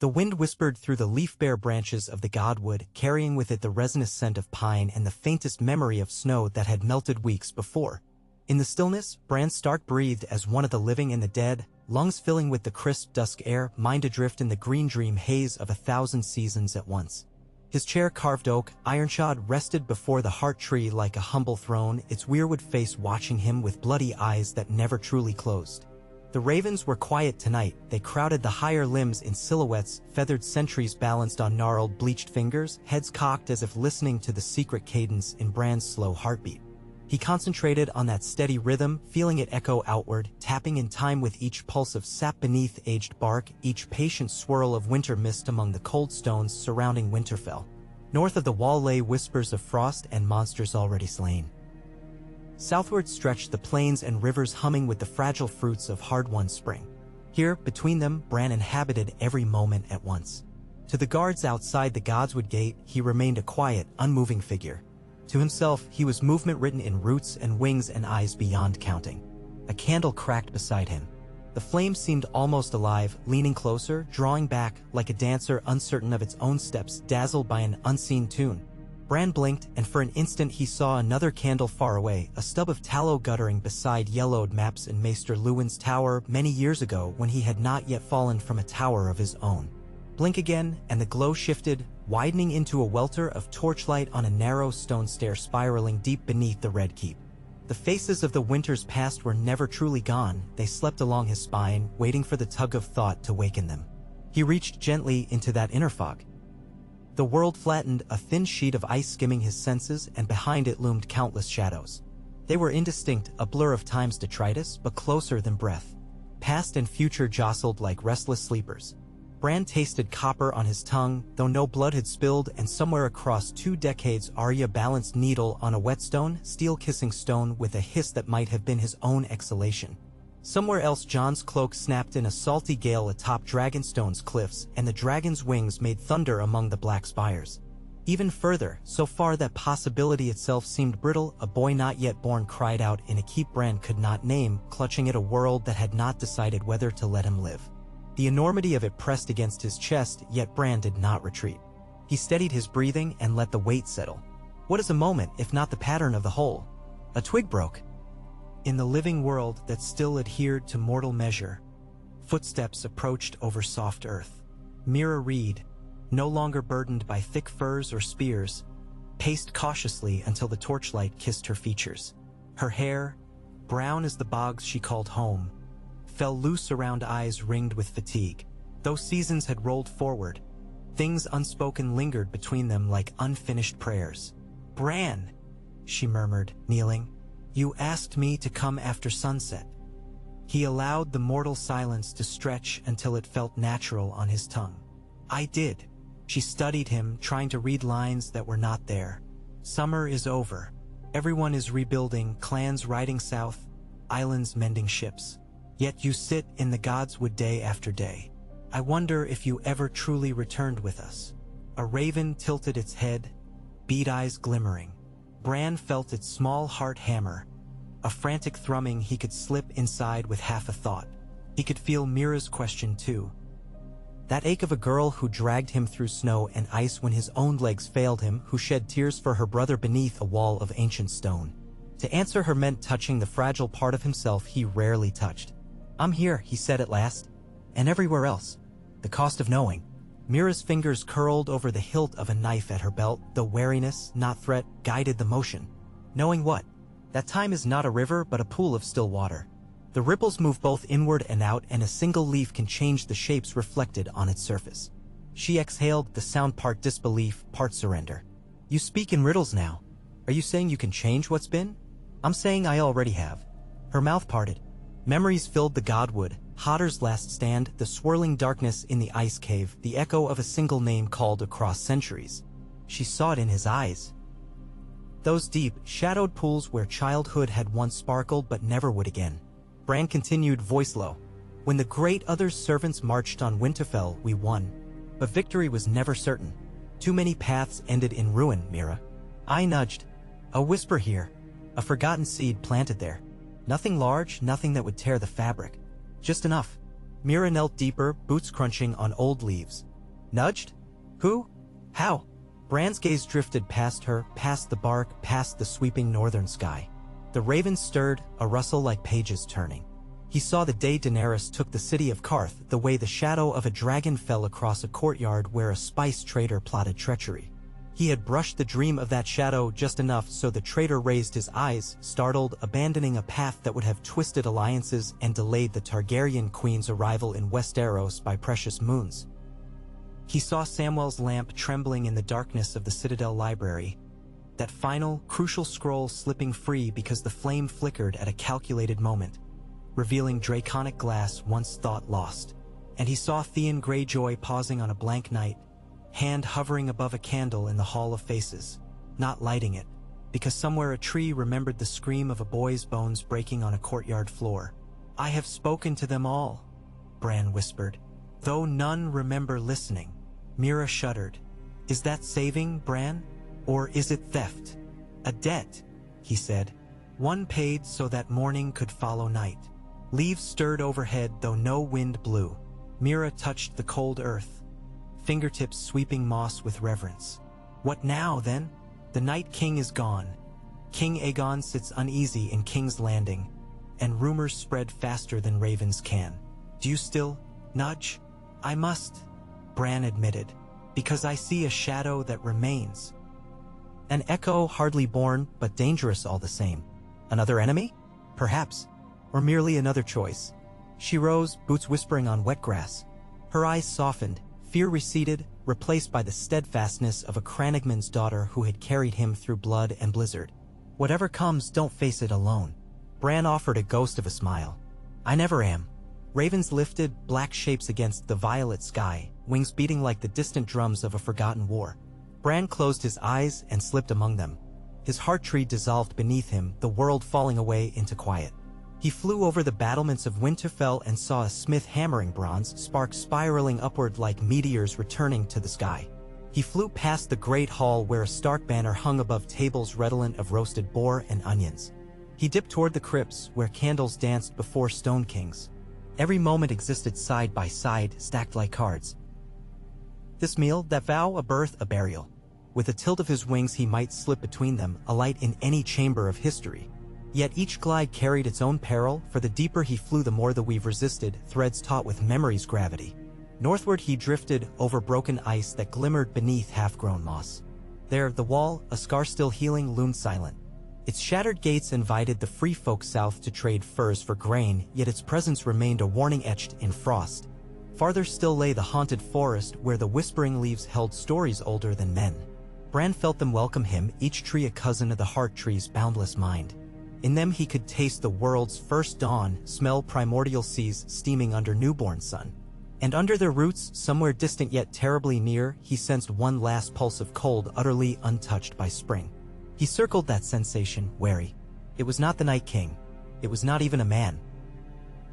The wind whispered through the leaf-bare branches of the godwood, carrying with it the resinous scent of pine and the faintest memory of snow that had melted weeks before. In the stillness, Bran Stark breathed as one of the living and the dead, lungs filling with the crisp dusk air, mind adrift in the green dream haze of 1,000 seasons at once. His chair, carved oak, iron-shod, rested before the heart tree like a humble throne, its weirwood face watching him with bloody eyes that never truly closed. The ravens were quiet tonight. They crowded the higher limbs in silhouettes, feathered sentries balanced on gnarled, bleached fingers, heads cocked as if listening to the secret cadence in Bran's slow heartbeat. He concentrated on that steady rhythm, feeling it echo outward, tapping in time with each pulse of sap beneath aged bark, each patient swirl of winter mist among the cold stones surrounding Winterfell. North of the wall lay whispers of frost and monsters already slain. Southward stretched the plains and rivers humming with the fragile fruits of hard-won spring. Here, between them, Bran inhabited every moment at once. To the guards outside the Godswood Gate, he remained a quiet, unmoving figure. To himself, he was movement written in roots and wings and eyes beyond counting. A candle cracked beside him. The flame seemed almost alive, leaning closer, drawing back, like a dancer uncertain of its own steps, dazzled by an unseen tune. Bran blinked, and for an instant he saw another candle far away, a stub of tallow guttering beside yellowed maps in Maester Luwin's tower many years ago when he had not yet fallen from a tower of his own. Blink again, and the glow shifted, widening into a welter of torchlight on a narrow stone stair spiraling deep beneath the Red Keep. The faces of the winters past were never truly gone. They slept along his spine, waiting for the tug of thought to waken them. He reached gently into that inner fog. The world flattened, a thin sheet of ice skimming his senses, and behind it loomed countless shadows. They were indistinct, a blur of time's detritus, but closer than breath. Past and future jostled like restless sleepers. Bran tasted copper on his tongue, though no blood had spilled, and somewhere across 2 decades Arya balanced needle on a whetstone, steel-kissing stone with a hiss that might have been his own exhalation. Somewhere else Jon's cloak snapped in a salty gale atop Dragonstone's cliffs, and the dragon's wings made thunder among the black spires. Even further, so far that possibility itself seemed brittle, a boy not yet born cried out in a keep Bran could not name, clutching at a world that had not decided whether to let him live. The enormity of it pressed against his chest, yet Bran did not retreat. He steadied his breathing and let the weight settle. What is a moment, if not the pattern of the whole? A twig broke. In the living world that still adhered to mortal measure, footsteps approached over soft earth. Mira Reed, no longer burdened by thick furs or spears, paced cautiously until the torchlight kissed her features. Her hair, brown as the bogs she called home, fell loose around eyes ringed with fatigue. Though seasons had rolled forward, things unspoken lingered between them like unfinished prayers. "Bran," she murmured, kneeling, "you asked me to come after sunset." He allowed the mortal silence to stretch until it felt natural on his tongue. "I did." She studied him, trying to read lines that were not there. "Summer is over. Everyone is rebuilding, clans riding south, islands mending ships. Yet you sit in the Godswood day after day. I wonder if you ever truly returned with us." A raven tilted its head, bead eyes glimmering. Bran felt its small heart hammer, a frantic thrumming he could slip inside with half a thought. He could feel Mira's question too. That ache of a girl who dragged him through snow and ice when his own legs failed him, who shed tears for her brother beneath a wall of ancient stone. To answer her meant touching the fragile part of himself he rarely touched. "I'm here," he said at last. "And everywhere else. The cost of knowing." Mira's fingers curled over the hilt of a knife at her belt, though wariness, not threat, guided the motion. "Knowing what? That time is not a river but a pool of still water. The ripples move both inward and out, and a single leaf can change the shapes reflected on its surface." She exhaled, the sound part disbelief, part surrender. "You speak in riddles now. Are you saying you can change what's been?" "I'm saying I already have." Her mouth parted. Memories filled the Godwood, Hodder's last stand, the swirling darkness in the ice cave, the echo of a single name called across centuries. She saw it in his eyes. Those deep, shadowed pools where childhood had once sparkled but never would again. Bran continued, voice low. "When the great other's servants marched on Winterfell, we won. But victory was never certain. Too many paths ended in ruin, Mira." I nudged. A whisper here. A forgotten seed planted there. Nothing large, nothing that would tear the fabric. Just enough. Mira knelt deeper, boots crunching on old leaves. Nudged? Who? How? Bran's gaze drifted past her, past the bark, past the sweeping northern sky. The raven stirred, a rustle like pages turning. He saw the day Daenerys took the city of Karth, the way the shadow of a dragon fell across a courtyard where a spice trader plotted treachery. He had brushed the dream of that shadow just enough so the traitor raised his eyes, startled, abandoning a path that would have twisted alliances and delayed the Targaryen queen's arrival in Westeros by precious moons. He saw Samwell's lamp trembling in the darkness of the Citadel library, that final, crucial scroll slipping free because the flame flickered at a calculated moment, revealing draconic glass once thought lost. And he saw Theon Greyjoy pausing on a blank night, hand hovering above a candle in the Hall of Faces, not lighting it, because somewhere a tree remembered the scream of a boy's bones breaking on a courtyard floor. "I have spoken to them all," Bran whispered, though none remember listening. Mira shuddered. "Is that saving, Bran? Or is it theft? A debt," he said. "One paid so that morning could follow night." Leaves stirred overhead though no wind blew. Mira touched the cold earth, fingertips sweeping moss with reverence. "What now, then? The Night King is gone. King Aegon sits uneasy in King's Landing, and rumors spread faster than ravens can. Do you still nudge?" "I must," Bran admitted, "because I see a shadow that remains." An echo hardly born, but dangerous all the same. Another enemy? Perhaps. Or merely another choice. She rose, boots whispering on wet grass. Her eyes softened, fear receded, replaced by the steadfastness of a Crannogman's daughter who had carried him through blood and blizzard. "Whatever comes, don't face it alone." Bran offered a ghost of a smile. "I never am." Ravens lifted, black shapes against the violet sky, wings beating like the distant drums of a forgotten war. Bran closed his eyes and slipped among them. His heart tree dissolved beneath him, the world falling away into quiet. He flew over the battlements of Winterfell and saw a smith hammering bronze, sparks spiraling upward like meteors returning to the sky. He flew past the great hall where a Stark banner hung above tables redolent of roasted boar and onions. He dipped toward the crypts where candles danced before stone kings. Every moment existed side by side, stacked like cards. This meal, that vow, a birth, a burial. With a tilt of his wings he might slip between them, a light in any chamber of history. Yet each glide carried its own peril, for the deeper he flew the more the weave resisted, threads taut with memory's gravity. Northward he drifted, over broken ice that glimmered beneath half-grown moss. There, the wall, a scar still healing, loomed silent. Its shattered gates invited the free folk south to trade furs for grain, yet its presence remained a warning etched in frost. Farther still lay the haunted forest where the whispering leaves held stories older than men. Bran felt them welcome him, each tree a cousin of the heart tree's boundless mind. In them he could taste the world's first dawn, smell primordial seas steaming under newborn sun. And under their roots, somewhere distant yet terribly near, he sensed one last pulse of cold utterly untouched by spring. He circled that sensation, wary. It was not the Night King. It was not even a man.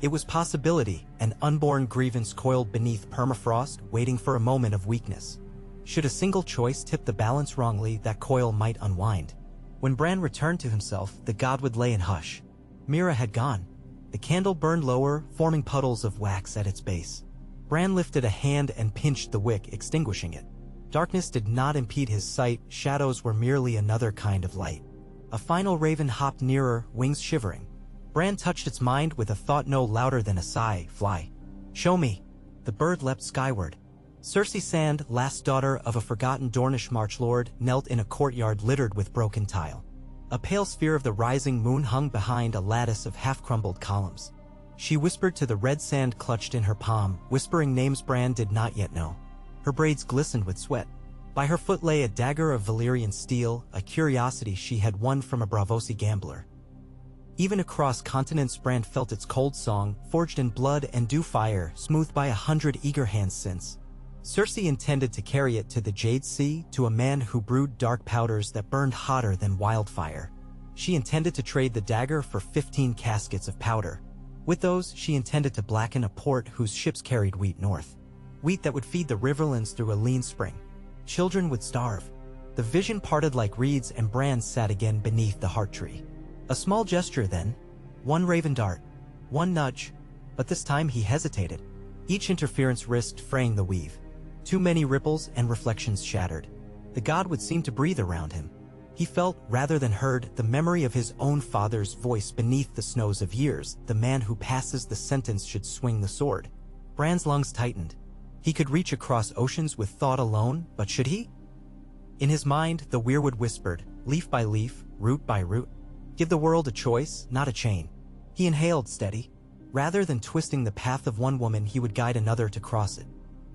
It was possibility, an unborn grievance coiled beneath permafrost, waiting for a moment of weakness. Should a single choice tip the balance wrongly, that coil might unwind. When Bran returned to himself, the god would lay in hush. Mira had gone. The candle burned lower, forming puddles of wax at its base. Bran lifted a hand and pinched the wick, extinguishing it. Darkness did not impede his sight, shadows were merely another kind of light. A final raven hopped nearer, wings shivering. Bran touched its mind with a thought no louder than a sigh. "Fly. Show me." The bird leapt skyward. Cersei Sand, last daughter of a forgotten Dornish marchlord, knelt in a courtyard littered with broken tile. A pale sphere of the rising moon hung behind a lattice of half-crumbled columns. She whispered to the red sand clutched in her palm, whispering names Bran did not yet know. Her braids glistened with sweat. By her foot lay a dagger of Valyrian steel, a curiosity she had won from a Braavosi gambler. Even across continents Bran felt its cold song, forged in blood and dew fire, smoothed by 100 eager hands since. Cersei intended to carry it to the Jade Sea, to a man who brewed dark powders that burned hotter than wildfire. She intended to trade the dagger for 15 caskets of powder. With those, she intended to blacken a port whose ships carried wheat north. Wheat that would feed the riverlands through a lean spring. Children would starve. The vision parted like reeds and Bran sat again beneath the heart tree. A small gesture then. One raven dart. One nudge. But this time he hesitated. Each interference risked fraying the weave. Too many ripples and reflections shattered. The god would seem to breathe around him. He felt, rather than heard, the memory of his own father's voice beneath the snows of years. The man who passes the sentence should swing the sword. Bran's lungs tightened. He could reach across oceans with thought alone, but should he? In his mind, the weirwood whispered, leaf by leaf, root by root. Give the world a choice, not a chain. He inhaled steady. Rather than twisting the path of one woman, he would guide another to cross it.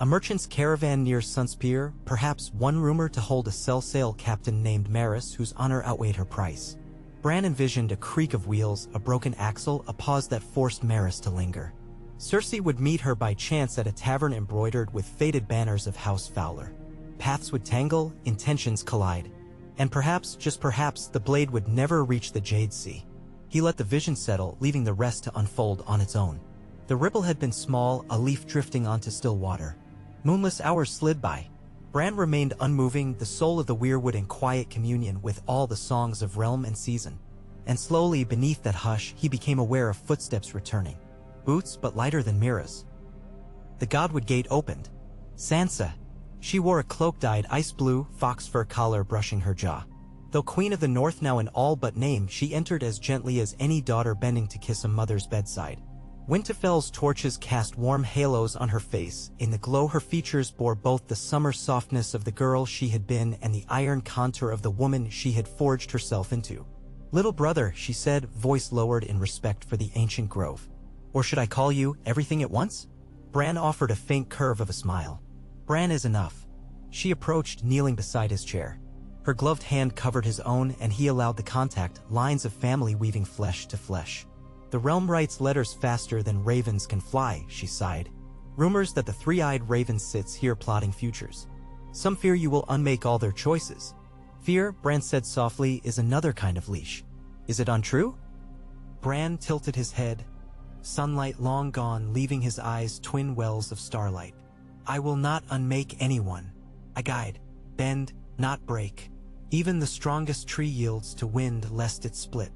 A merchant's caravan near Sunspear, perhaps one rumor to hold a sail captain named Maris whose honor outweighed her price. Bran envisioned a creak of wheels, a broken axle, a pause that forced Maris to linger. Cersei would meet her by chance at a tavern embroidered with faded banners of House Fowler. Paths would tangle, intentions collide. And perhaps, just perhaps, the blade would never reach the Jade Sea. He let the vision settle, leaving the rest to unfold on its own. The ripple had been small, a leaf drifting onto still water. Moonless hours slid by. Bran remained unmoving, the soul of the weirwood in quiet communion with all the songs of realm and season. And slowly, beneath that hush, he became aware of footsteps returning. Boots, but lighter than Mira's. The godwood gate opened. Sansa. She wore a cloak dyed ice blue, fox fur collar brushing her jaw. Though Queen of the North now in all but name, she entered as gently as any daughter bending to kiss a mother's bedside. Winterfell's torches cast warm halos on her face. In the glow her features bore both the summer softness of the girl she had been and the iron contour of the woman she had forged herself into. Little brother, she said, voice lowered in respect for the ancient grove. Or should I call you everything at once? Bran offered a faint curve of a smile. Bran is enough. She approached, kneeling beside his chair. Her gloved hand covered his own, and he allowed the contact, lines of family weaving flesh to flesh. The realm writes letters faster than ravens can fly, she sighed. Rumors that the three-eyed raven sits here plotting futures. Some fear you will unmake all their choices. Fear, Bran said softly, is another kind of leash. Is it untrue? Bran tilted his head. Sunlight long gone, leaving his eyes twin wells of starlight. I will not unmake anyone. I guide, bend, not break. Even the strongest tree yields to wind lest it split.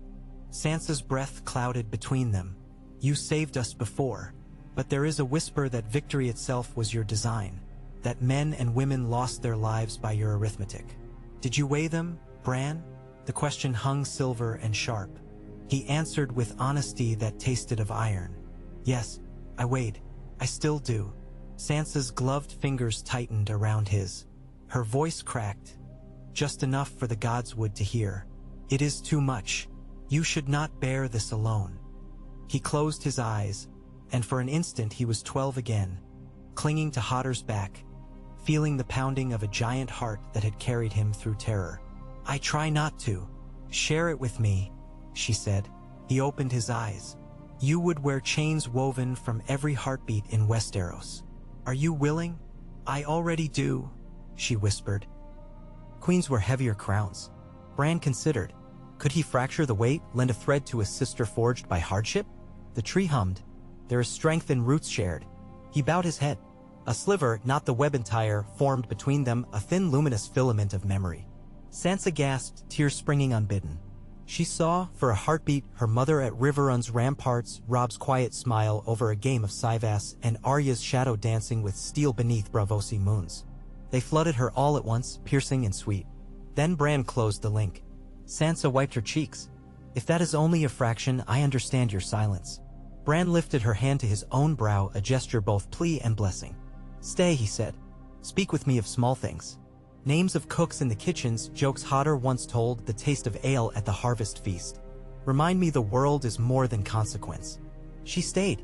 Sansa's breath clouded between them. You saved us before, but there is a whisper that victory itself was your design, that men and women lost their lives by your arithmetic. Did you weigh them, Bran? The question hung silver and sharp. He answered with honesty that tasted of iron. Yes, I weighed. I still do. Sansa's gloved fingers tightened around his. Her voice cracked. Just enough for the godswood to hear. It is too much. You should not bear this alone. He closed his eyes, and for an instant he was 12 again, clinging to Hodder's back, feeling the pounding of a giant heart that had carried him through terror. I try not to. Share it with me, she said. He opened his eyes. You would wear chains woven from every heartbeat in Westeros. Are you willing? I already do, she whispered. Queens wear heavier crowns. Bran considered. Could he fracture the weight, lend a thread to a sister forged by hardship? The tree hummed. There is strength in roots shared. He bowed his head. A sliver, not the web entire, formed between them, a thin luminous filament of memory. Sansa gasped, tears springing unbidden. She saw, for a heartbeat, her mother at Riverrun's ramparts, Robb's quiet smile over a game of Syvass, and Arya's shadow dancing with steel beneath Braavosi moons. They flooded her all at once, piercing and sweet. Then Bran closed the link. Sansa wiped her cheeks. If that is only a fraction, I understand your silence. Bran lifted her hand to his own brow, a gesture both plea and blessing. Stay, he said. Speak with me of small things. Names of cooks in the kitchens, jokes Hodder once told, the taste of ale at the harvest feast. Remind me the world is more than consequence. She stayed.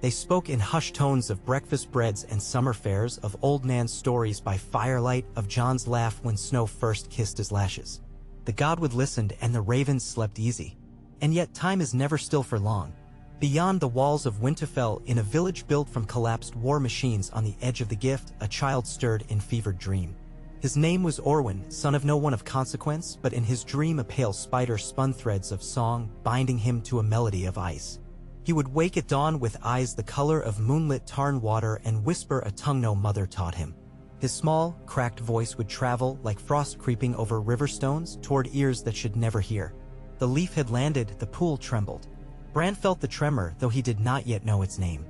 They spoke in hushed tones of breakfast breads and summer fairs, of old Nan's stories by firelight, of Jon's laugh when snow first kissed his lashes. The godwood listened, and the ravens slept easy. And yet time is never still for long. Beyond the walls of Winterfell, in a village built from collapsed war machines on the edge of the gift, a child stirred in fevered dream. His name was Orwyn, son of no one of consequence, but in his dream a pale spider spun threads of song, binding him to a melody of ice. He would wake at dawn with eyes the color of moonlit tarn water and whisper a tongue no mother taught him. His small, cracked voice would travel, like frost creeping over river stones, toward ears that should never hear. The leaf had landed, the pool trembled. Bran felt the tremor, though he did not yet know its name.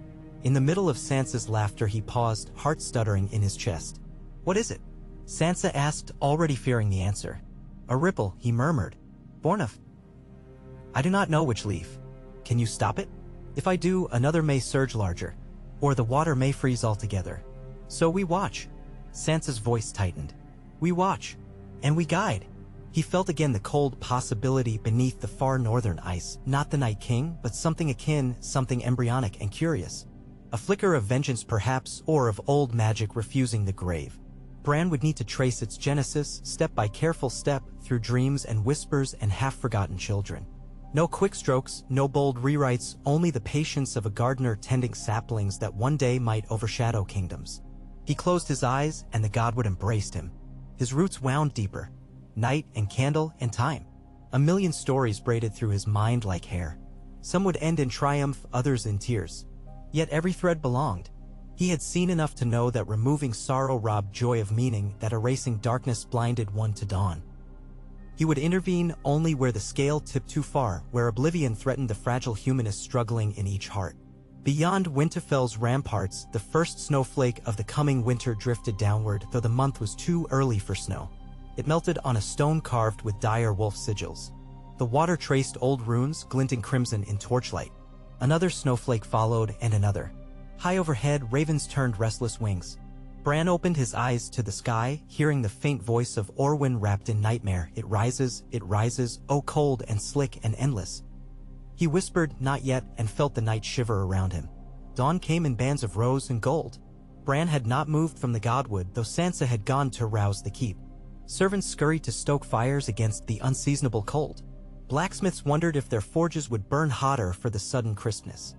In the middle of Sansa's laughter he paused, heart stuttering in his chest. "What is it?" Sansa asked, already fearing the answer. "A ripple," he murmured. "Born of... I do not know which leaf. Can you stop it? If I do, another may surge larger. Or the water may freeze altogether. So we watch." Sansa's voice tightened. "We watch. And we guide." He felt again the cold possibility beneath the far northern ice, not the Night King, but something akin, something embryonic and curious. A flicker of vengeance perhaps, or of old magic refusing the grave. Bran would need to trace its genesis, step by careful step, through dreams and whispers and half-forgotten children. No quick strokes, no bold rewrites, only the patience of a gardener tending saplings that one day might overshadow kingdoms. He closed his eyes, and the godwood embraced him. His roots wound deeper. Night and candle and time. A million stories braided through his mind like hair. Some would end in triumph, others in tears. Yet every thread belonged. He had seen enough to know that removing sorrow robbed joy of meaning, that erasing darkness blinded one to dawn. He would intervene only where the scale tipped too far, where oblivion threatened the fragile humanist struggling in each heart. Beyond Winterfell's ramparts, the first snowflake of the coming winter drifted downward, though the month was too early for snow. It melted on a stone carved with dire wolf sigils. The water traced old runes, glinting crimson in torchlight. Another snowflake followed, and another. High overhead, ravens turned restless wings. Bran opened his eyes to the sky, hearing the faint voice of Orwyn wrapped in nightmare. It rises, oh cold and slick and endless. He whispered, "Not yet," and felt the night shiver around him. Dawn came in bands of rose and gold. Bran had not moved from the godwood, though Sansa had gone to rouse the keep. Servants scurried to stoke fires against the unseasonable cold. Blacksmiths wondered if their forges would burn hotter for the sudden crispness.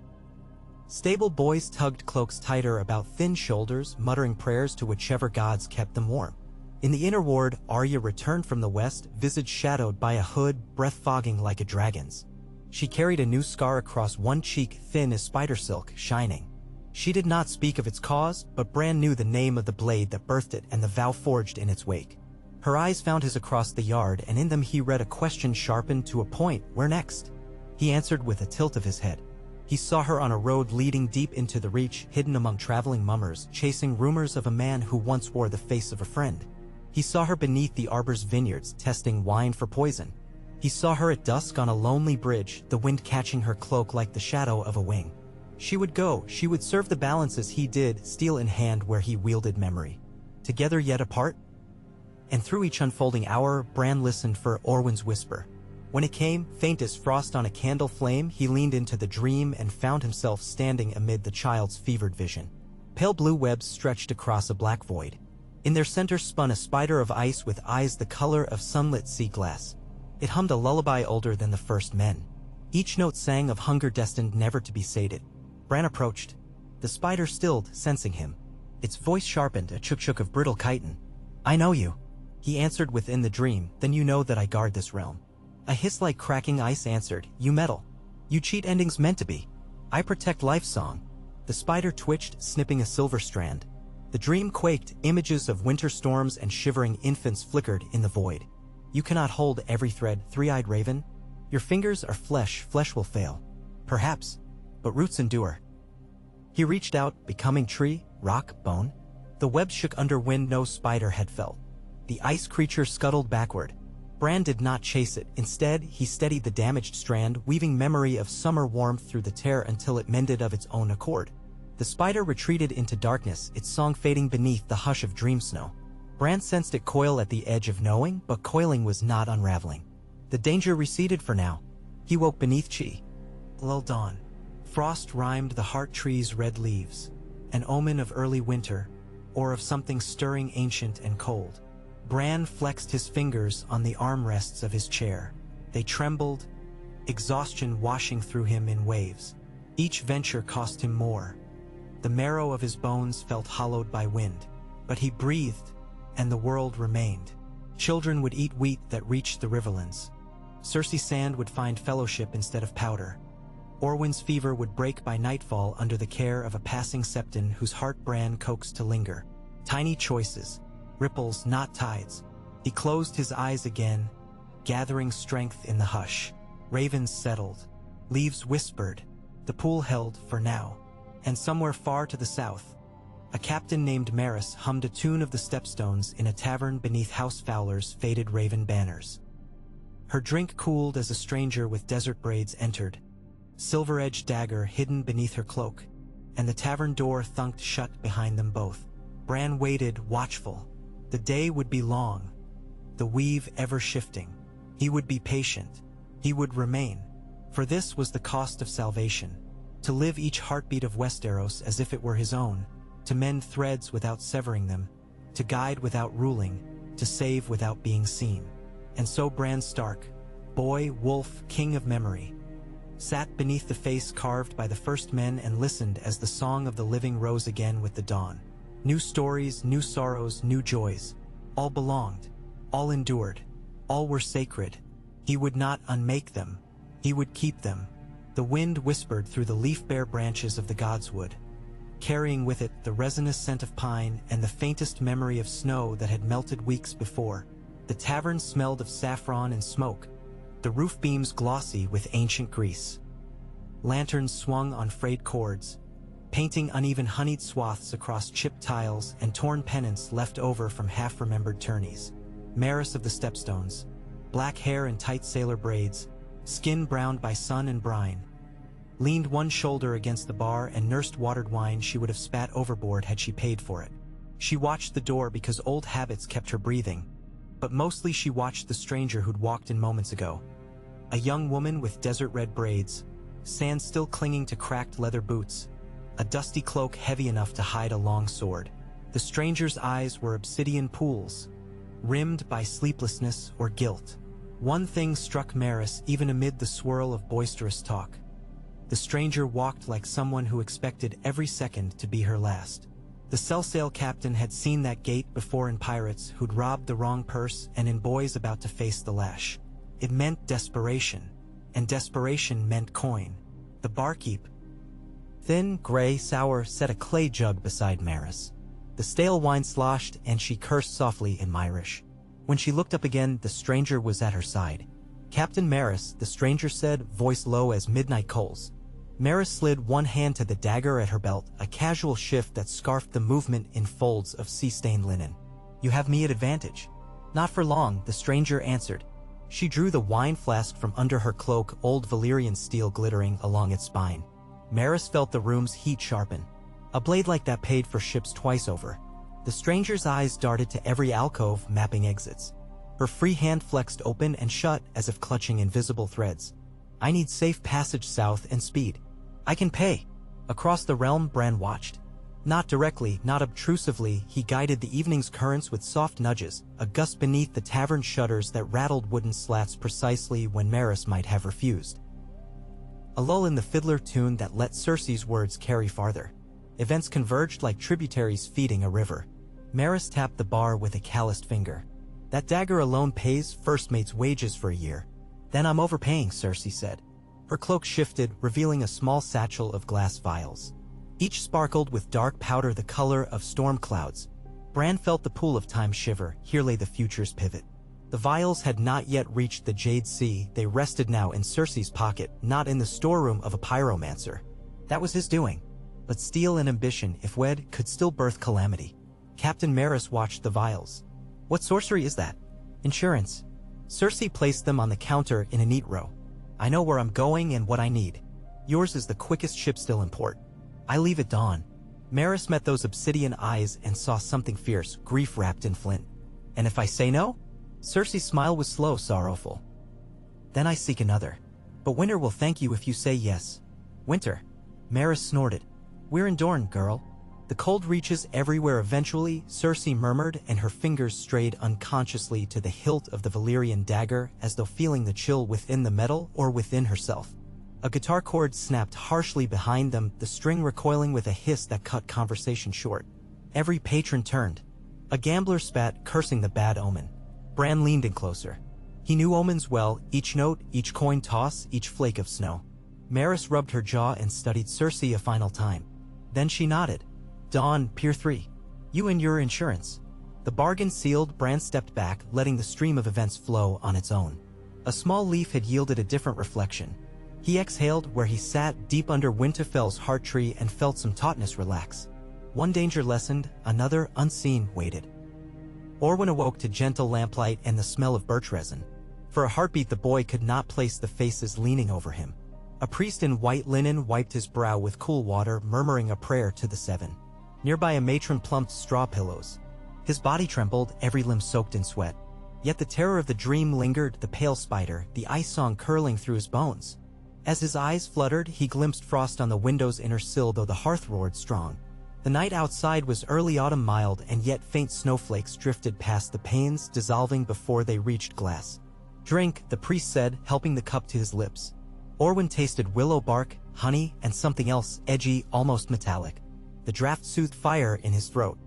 Stable boys tugged cloaks tighter about thin shoulders, muttering prayers to whichever gods kept them warm. In the inner ward, Arya returned from the west, visage shadowed by a hood, breath fogging like a dragon's. She carried a new scar across one cheek, thin as spider silk, shining. She did not speak of its cause, but Bran knew the name of the blade that birthed it and the vow forged in its wake. Her eyes found his across the yard, and in them he read a question sharpened to a point. Where next? He answered with a tilt of his head. He saw her on a road leading deep into the Reach, hidden among traveling mummers, chasing rumors of a man who once wore the face of a friend. He saw her beneath the arbor's vineyards, testing wine for poison. He saw her at dusk on a lonely bridge, the wind catching her cloak like the shadow of a wing. She would go, she would serve the balance as he did, steel in hand where he wielded memory. Together yet apart? And through each unfolding hour, Bran listened for Orwyn's whisper. When it came, faint as frost on a candle flame, he leaned into the dream and found himself standing amid the child's fevered vision. Pale blue webs stretched across a black void. In their center spun a spider of ice with eyes the color of sunlit sea glass. It hummed a lullaby older than the first men. Each note sang of hunger destined never to be sated. Bran approached. The spider stilled, sensing him. Its voice sharpened, a chuk-chuk of brittle chitin. "I know you," he answered within the dream. "Then you know that I guard this realm." A hiss like cracking ice answered, "You meddle. You cheat endings meant to be. I protect life's song." The spider twitched, snipping a silver strand. The dream quaked, images of winter storms and shivering infants flickered in the void. "You cannot hold every thread, three-eyed raven. Your fingers are flesh, flesh will fail. Perhaps, but roots endure." He reached out, becoming tree, rock, bone. The web shook under wind no spider had felt. The ice creature scuttled backward. Bran did not chase it. Instead, he steadied the damaged strand, weaving memory of summer warmth through the tear until it mended of its own accord. The spider retreated into darkness, its song fading beneath the hush of dream snow. Bran sensed it coil at the edge of knowing, but coiling was not unraveling. The danger receded for now. He woke beneath lull dawn. Frost rimed the heart tree's red leaves, an omen of early winter, or of something stirring ancient and cold. Bran flexed his fingers on the armrests of his chair. They trembled, exhaustion washing through him in waves. Each venture cost him more. The marrow of his bones felt hollowed by wind. But he breathed, and the world remained. Children would eat wheat that reached the riverlands. Cersei sand would find fellowship instead of powder. Orwyn's fever would break by nightfall under the care of a passing septon whose heart Bran coaxed to linger. Tiny choices. Ripples, not tides. He closed his eyes again, gathering strength in the hush. Ravens settled. Leaves whispered. The pool held for now. And somewhere far to the south, a captain named Maris hummed a tune of the Stepstones in a tavern beneath House Fowler's faded raven banners. Her drink cooled as a stranger with desert braids entered, silver-edged dagger hidden beneath her cloak, and the tavern door thunked shut behind them both. Bran waited, watchful. The day would be long, the weave ever-shifting. He would be patient. He would remain. For this was the cost of salvation. To live each heartbeat of Westeros as if it were his own, to mend threads without severing them, to guide without ruling, to save without being seen. And so Bran Stark, boy, wolf, king of memory, sat beneath the face carved by the first men and listened as the song of the living rose again with the dawn. New stories, new sorrows, new joys. All belonged, all endured, all were sacred. He would not unmake them. He would keep them. The wind whispered through the leaf-bare branches of the godswood, carrying with it the resinous scent of pine and the faintest memory of snow that had melted weeks before. The tavern smelled of saffron and smoke, the roof beams glossy with ancient grease. Lanterns swung on frayed cords, painting uneven honeyed swaths across chipped tiles and torn pennants left over from half-remembered tourneys. Maris of the Stepstones, black hair and tight sailor braids, skin browned by sun and brine, leaned one shoulder against the bar and nursed watered wine she would have spat overboard had she paid for it. She watched the door because old habits kept her breathing, but mostly she watched the stranger who'd walked in moments ago. A young woman with desert-red braids, sand still clinging to cracked leather boots, a dusty cloak heavy enough to hide a long sword. The stranger's eyes were obsidian pools, rimmed by sleeplessness or guilt. One thing struck Maris even amid the swirl of boisterous talk. The stranger walked like someone who expected every second to be her last. The Sellsail captain had seen that gait before in pirates who'd robbed the wrong purse and in boys about to face the lash. It meant desperation, and desperation meant coin. The barkeep, thin, gray, sour, set a clay jug beside Maris. The stale wine sloshed, and she cursed softly in Myrish. When she looked up again, the stranger was at her side. "Captain Maris," the stranger said, voice low as midnight coals. Maris slid one hand to the dagger at her belt, a casual shift that scarfed the movement in folds of sea-stained linen. "You have me at advantage." "Not for long," the stranger answered. She drew the wine flask from under her cloak, old Valyrian steel glittering along its spine. Maris felt the room's heat sharpen. A blade like that paid for ships twice over. The stranger's eyes darted to every alcove, mapping exits. Her free hand flexed open and shut as if clutching invisible threads. "I need safe passage south and speed. I can pay." Across the realm, Bran watched. Not directly, not obtrusively, he guided the evening's currents with soft nudges, a gust beneath the tavern shutters that rattled wooden slats precisely when Maris might have refused. A lull in the fiddler tune that let Cersei's words carry farther. Events converged like tributaries feeding a river. Maris tapped the bar with a calloused finger. "That dagger alone pays first mate's wages for a year." "Then I'm overpaying," Cersei said. Her cloak shifted, revealing a small satchel of glass vials. Each sparkled with dark powder the color of storm clouds. Bran felt the pool of time shiver. Here lay the future's pivot. The vials had not yet reached the Jade Sea. They rested now in Cersei's pocket, not in the storeroom of a pyromancer. That was his doing. But steel and ambition, if wed, could still birth calamity. Captain Maris watched the vials. "What sorcery is that?" "Insurance." Cersei placed them on the counter in a neat row. "I know where I'm going and what I need. Yours is the quickest ship still in port. I leave at dawn." Maris met those obsidian eyes and saw something fierce, grief wrapped in flint. "And if I say no?" Cersei's smile was slow, sorrowful. "Then I seek another. But Winter will thank you if you say yes." "Winter?" Maris snorted. "We're in Dorne, girl. The cold reaches everywhere eventually," Cersei murmured, and her fingers strayed unconsciously to the hilt of the Valyrian dagger as though feeling the chill within the metal or within herself. A guitar chord snapped harshly behind them, the string recoiling with a hiss that cut conversation short. Every patron turned. A gambler spat, cursing the bad omen. Bran leaned in closer. He knew omens well, each note, each coin toss, each flake of snow. Maris rubbed her jaw and studied Cersei a final time. Then she nodded. "Dawn, Pier 3. You and your insurance." The bargain sealed, Bran stepped back, letting the stream of events flow on its own. A small leaf had yielded a different reflection. He exhaled where he sat deep under Winterfell's heart tree and felt some tautness relax. One danger lessened, another, unseen, waited. Orwyn awoke to gentle lamplight and the smell of birch resin. For a heartbeat the boy could not place the faces leaning over him. A priest in white linen wiped his brow with cool water, murmuring a prayer to the seven. Nearby a matron plumped straw pillows. His body trembled, every limb soaked in sweat. Yet the terror of the dream lingered, the pale spider, the ice song curling through his bones. As his eyes fluttered, he glimpsed frost on the window's inner sill, though the hearth roared strong. The night outside was early autumn, mild, and yet faint snowflakes drifted past the panes, dissolving before they reached glass. "Drink," the priest said, helping the cup to his lips. Orwyn tasted willow bark, honey, and something else, edgy, almost metallic. The draught soothed fire in his throat.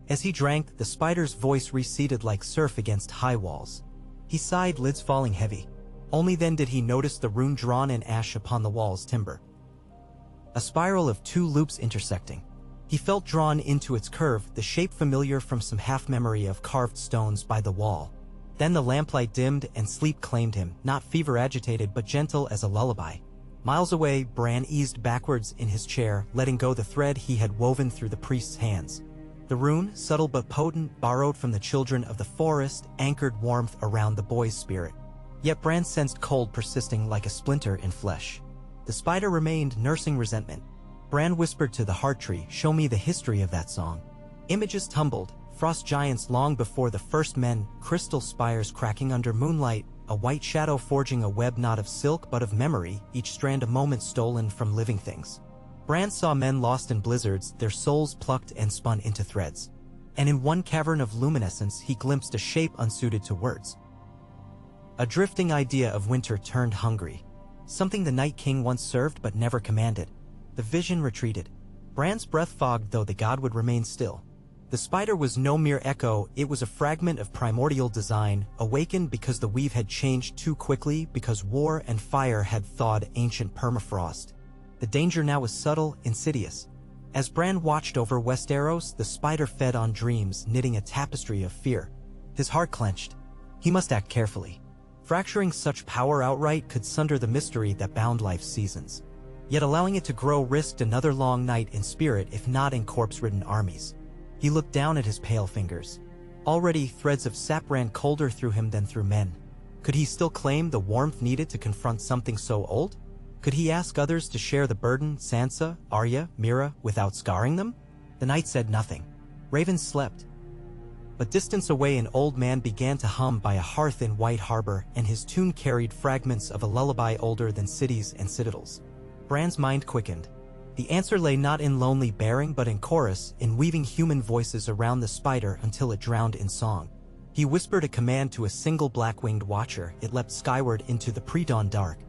As he drank, the spider's voice receded like surf against high walls. He sighed, lids falling heavy. Only then did he notice the rune drawn in ash upon the wall's timber. A spiral of two loops intersecting. He felt drawn into its curve, the shape familiar from some half-memory of carved stones by the wall. Then the lamplight dimmed and sleep claimed him, not fever-agitated but gentle as a lullaby. Miles away, Bran eased backwards in his chair, letting go the thread he had woven through the priest's hands. The rune, subtle but potent, borrowed from the children of the forest, anchored warmth around the boy's spirit. Yet Bran sensed cold persisting like a splinter in flesh. The spider remained, nursing resentment. Bran whispered to the heart tree, "Show me the history of that song." Images tumbled, frost giants long before the first men, crystal spires cracking under moonlight, a white shadow forging a web not of silk but of memory, each strand a moment stolen from living things. Bran saw men lost in blizzards, their souls plucked and spun into threads. And in one cavern of luminescence he glimpsed a shape unsuited to words. A drifting idea of winter turned hungry. Something the Night King once served but never commanded. The vision retreated. Bran's breath fogged, though the god would remain still. The spider was no mere echo, it was a fragment of primordial design, awakened because the weave had changed too quickly, because war and fire had thawed ancient permafrost. The danger now was subtle, insidious. As Bran watched over Westeros, the spider fed on dreams, knitting a tapestry of fear. His heart clenched. He must act carefully. Fracturing such power outright could sunder the mystery that bound life's seasons. Yet allowing it to grow risked another long night in spirit, if not in corpse-ridden armies. He looked down at his pale fingers. Already threads of sap ran colder through him than through men. Could he still claim the warmth needed to confront something so old? Could he ask others to share the burden, Sansa, Arya, Mira, without scarring them? The night said nothing. Ravens slept. But distance away an old man began to hum by a hearth in White Harbor, and his tune carried fragments of a lullaby older than cities and citadels. Bran's mind quickened. The answer lay not in lonely bearing but in chorus, in weaving human voices around the spider until it drowned in song. He whispered a command to a single black-winged watcher. It leapt skyward into the pre-dawn dark.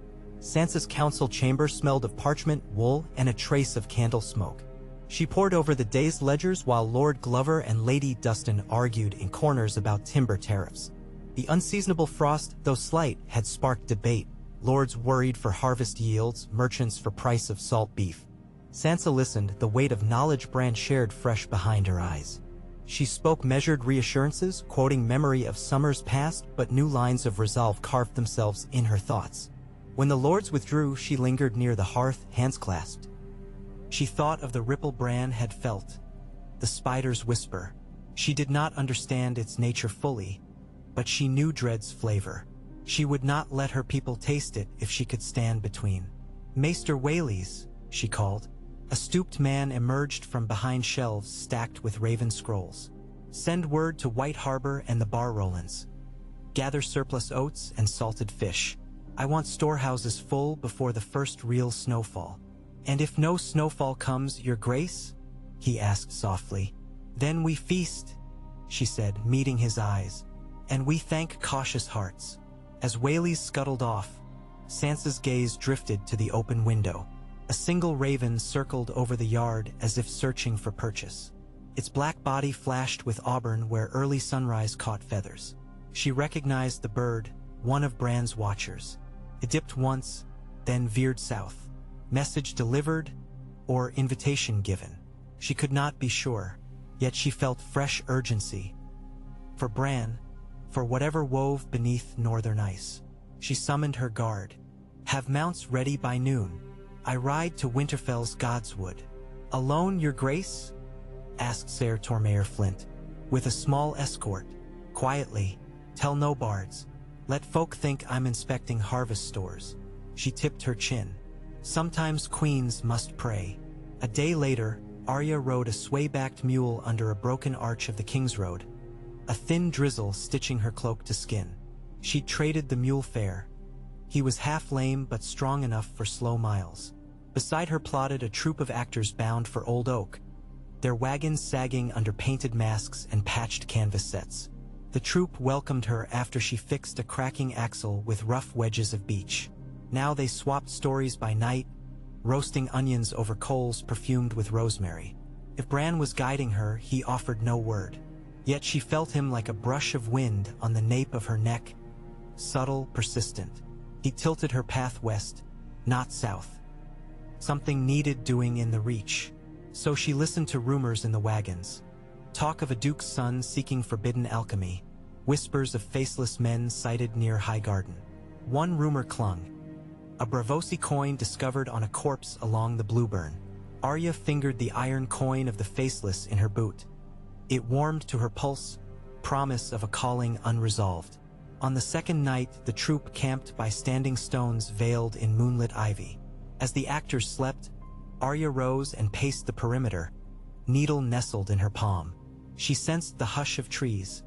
Sansa's council chamber smelled of parchment, wool, and a trace of candle smoke. She pored over the day's ledgers while Lord Glover and Lady Dustin argued in corners about timber tariffs. The unseasonable frost, though slight, had sparked debate. Lords worried for harvest yields, merchants for price of salt beef. Sansa listened, the weight of knowledge Bran shared fresh behind her eyes. She spoke measured reassurances, quoting memory of summers past, but new lines of resolve carved themselves in her thoughts. When the lords withdrew, she lingered near the hearth, hands clasped. She thought of the ripple Bran had felt, the spider's whisper. She did not understand its nature fully, but she knew dread's flavor. She would not let her people taste it if she could stand between. "Maester Whaleys," she called. A stooped man emerged from behind shelves stacked with raven scrolls. "Send word to White Harbor and the Bar Rolands. Gather surplus oats and salted fish. I want storehouses full before the first real snowfall." "And if no snowfall comes, your grace?" he asked softly. "Then we feast," she said, meeting his eyes. "And we thank cautious hearts." As Whaleys scuttled off, Sansa's gaze drifted to the open window. A single raven circled over the yard as if searching for purchase. Its black body flashed with auburn where early sunrise caught feathers. She recognized the bird, one of Bran's watchers. It dipped once, then veered south. Message delivered, or invitation given. She could not be sure, yet she felt fresh urgency. For Bran, for whatever wove beneath northern ice. She summoned her guard. Have mounts ready by noon. I ride to Winterfell's Godswood. Alone, your grace? Asked Ser Tormayer Flint. With a small escort. Quietly. Tell no bards. Let folk think I'm inspecting harvest stores. She tipped her chin. Sometimes queens must pray. A day later, Arya rode a sway-backed mule under a broken arch of the King's Road, a thin drizzle stitching her cloak to skin. She traded the mule fare. He was half lame but strong enough for slow miles. Beside her plodded a troop of actors bound for Old Oak, their wagons sagging under painted masks and patched canvas sets. The troop welcomed her after she fixed a cracking axle with rough wedges of beech. Now they swapped stories by night, roasting onions over coals perfumed with rosemary. If Bran was guiding her, he offered no word. Yet she felt him like a brush of wind on the nape of her neck, subtle, persistent. He tilted her path west, not south. Something needed doing in the Reach. So she listened to rumors in the wagons. Talk of a duke's son seeking forbidden alchemy. Whispers of faceless men sighted near Highgarden. One rumor clung. A Bravosi coin discovered on a corpse along the Blueburn. Arya fingered the iron coin of the faceless in her boot. It warmed to her pulse, promise of a calling unresolved. On the second night, the troop camped by standing stones veiled in moonlit ivy. As the actors slept, Arya rose and paced the perimeter, needle nestled in her palm. She sensed the hush of trees,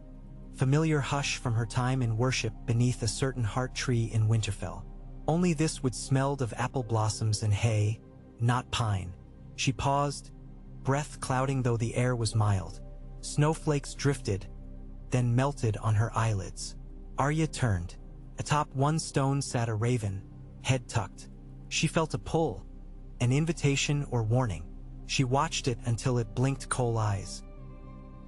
familiar hush from her time in worship beneath a certain heart tree in Winterfell. Only this would smelled of apple blossoms and hay, not pine. She paused, breath clouding though the air was mild. Snowflakes drifted, then melted on her eyelids. Arya turned. Atop one stone sat a raven, head tucked. She felt a pull, an invitation or warning. She watched it until it blinked coal eyes.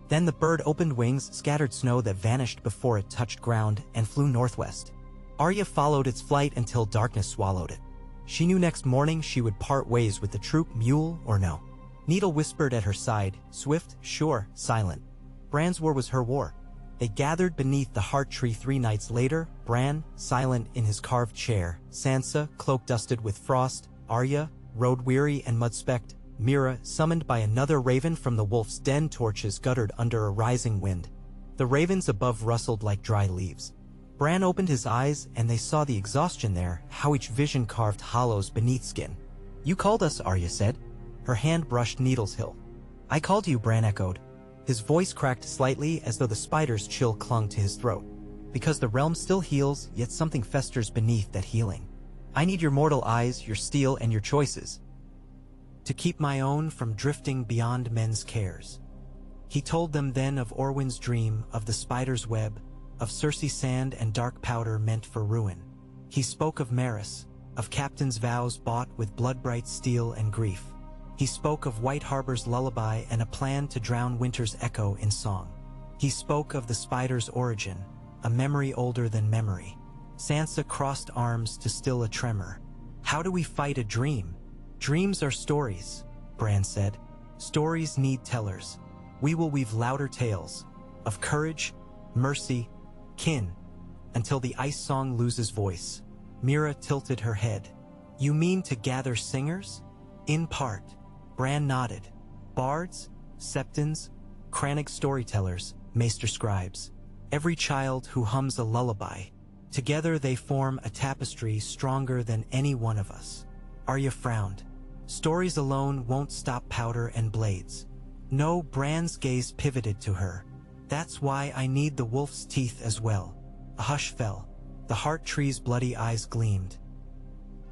Then the bird opened wings, scattered snow that vanished before it touched ground, and flew northwest. Arya followed its flight until darkness swallowed it. She knew next morning she would part ways with the troop, mule or no. Needle whispered at her side, swift, sure, silent. Bran's war was her war. They gathered beneath the heart tree 3 nights later, Bran, silent in his carved chair, Sansa, cloak-dusted with frost, Arya, road-weary and mud-specked, Mira, summoned by another raven from the wolf's den, torches guttered under a rising wind. The ravens above rustled like dry leaves. Bran opened his eyes and they saw the exhaustion there, how each vision carved hollows beneath skin. You called us, Arya said. Her hand brushed Needle's hill. I called you, Bran echoed. His voice cracked slightly as though the spider's chill clung to his throat. Because the realm still heals, yet something festers beneath that healing. I need your mortal eyes, your steel, and your choices, to keep my own from drifting beyond men's cares. He told them then of Orwyn's dream, of the spider's web, of Cersei's sand and dark powder meant for ruin. He spoke of Maris, of captains' vows bought with blood-bright steel and grief. He spoke of White Harbor's lullaby and a plan to drown winter's echo in song. He spoke of the spider's origin, a memory older than memory. Sansa crossed arms to still a tremor. How do we fight a dream? Dreams are stories, Bran said. Stories need tellers. We will weave louder tales, of courage, mercy, kin, until the ice song loses voice. Mira tilted her head. You mean to gather singers? In part. Bran nodded. Bards, septons, crannig storytellers, maester scribes. Every child who hums a lullaby. Together they form a tapestry stronger than any one of us. Arya frowned. Stories alone won't stop powder and blades. No, Bran's gaze pivoted to her. That's why I need the wolf's teeth as well. A hush fell. The heart tree's bloody eyes gleamed.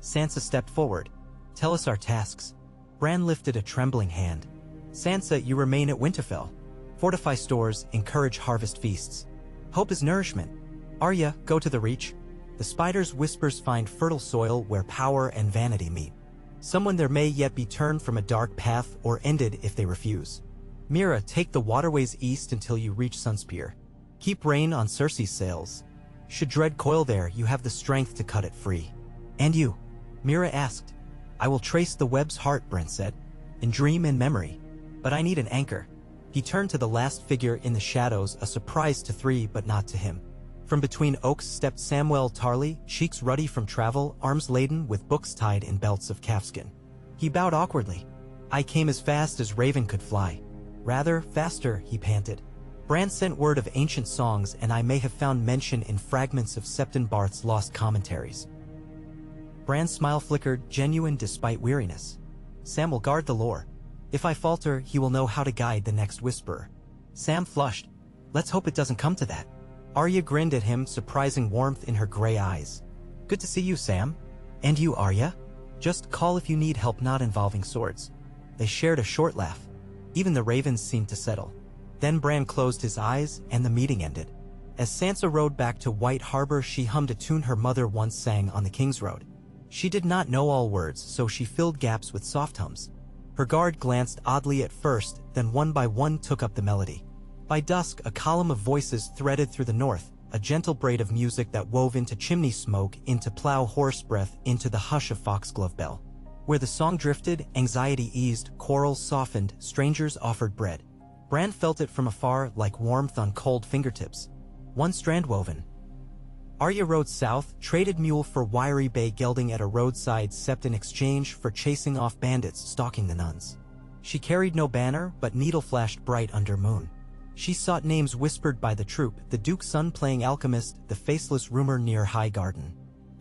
Sansa stepped forward. Tell us our tasks. Bran lifted a trembling hand. Sansa, you remain at Winterfell. Fortify stores, encourage harvest feasts. Hope is nourishment. Arya, go to the Reach. The spider's whispers find fertile soil where power and vanity meet. Someone there may yet be turned from a dark path or ended if they refuse. Mira, take the waterways east until you reach Sunspear. Keep rain on Cersei's sails. Should dread coil there, you have the strength to cut it free. And you? Mira asked. I will trace the web's heart, Bran said, in dream and memory. But I need an anchor. He turned to the last figure in the shadows, a surprise to 3 but not to him. From between oaks stepped Samwell Tarly, cheeks ruddy from travel, arms laden with books tied in belts of calfskin. He bowed awkwardly. "I came as fast as Raven could fly." "Rather faster," he panted. "Bran sent word of ancient songs, and I may have found mention in fragments of Septon Barth's lost commentaries." Bran's smile flickered, genuine despite weariness. "Sam will guard the lore. If I falter, he will know how to guide the next whisperer." Sam flushed. "Let's hope it doesn't come to that." Arya grinned at him, surprising warmth in her gray eyes. "Good to see you, Sam. And you, Arya? Just call if you need help not involving swords." They shared a short laugh. Even the ravens seemed to settle. Then Bran closed his eyes, and the meeting ended. As Sansa rode back to White Harbor, she hummed a tune her mother once sang on the King's Road. She did not know all words, so she filled gaps with soft hums. Her guard glanced oddly at first, then one by one took up the melody. By dusk, a column of voices threaded through the north, a gentle braid of music that wove into chimney smoke, into plow horse breath, into the hush of foxglove bell. Where the song drifted, anxiety eased, quarrels softened, strangers offered bread. Bran felt it from afar like warmth on cold fingertips. One strand woven. Arya rode south, traded mule for wiry bay gelding at a roadside sept in exchange for chasing off bandits stalking the nuns. She carried no banner, but needle flashed bright under moon. She sought names whispered by the troop, the Duke's son playing alchemist, the faceless rumor near High Garden.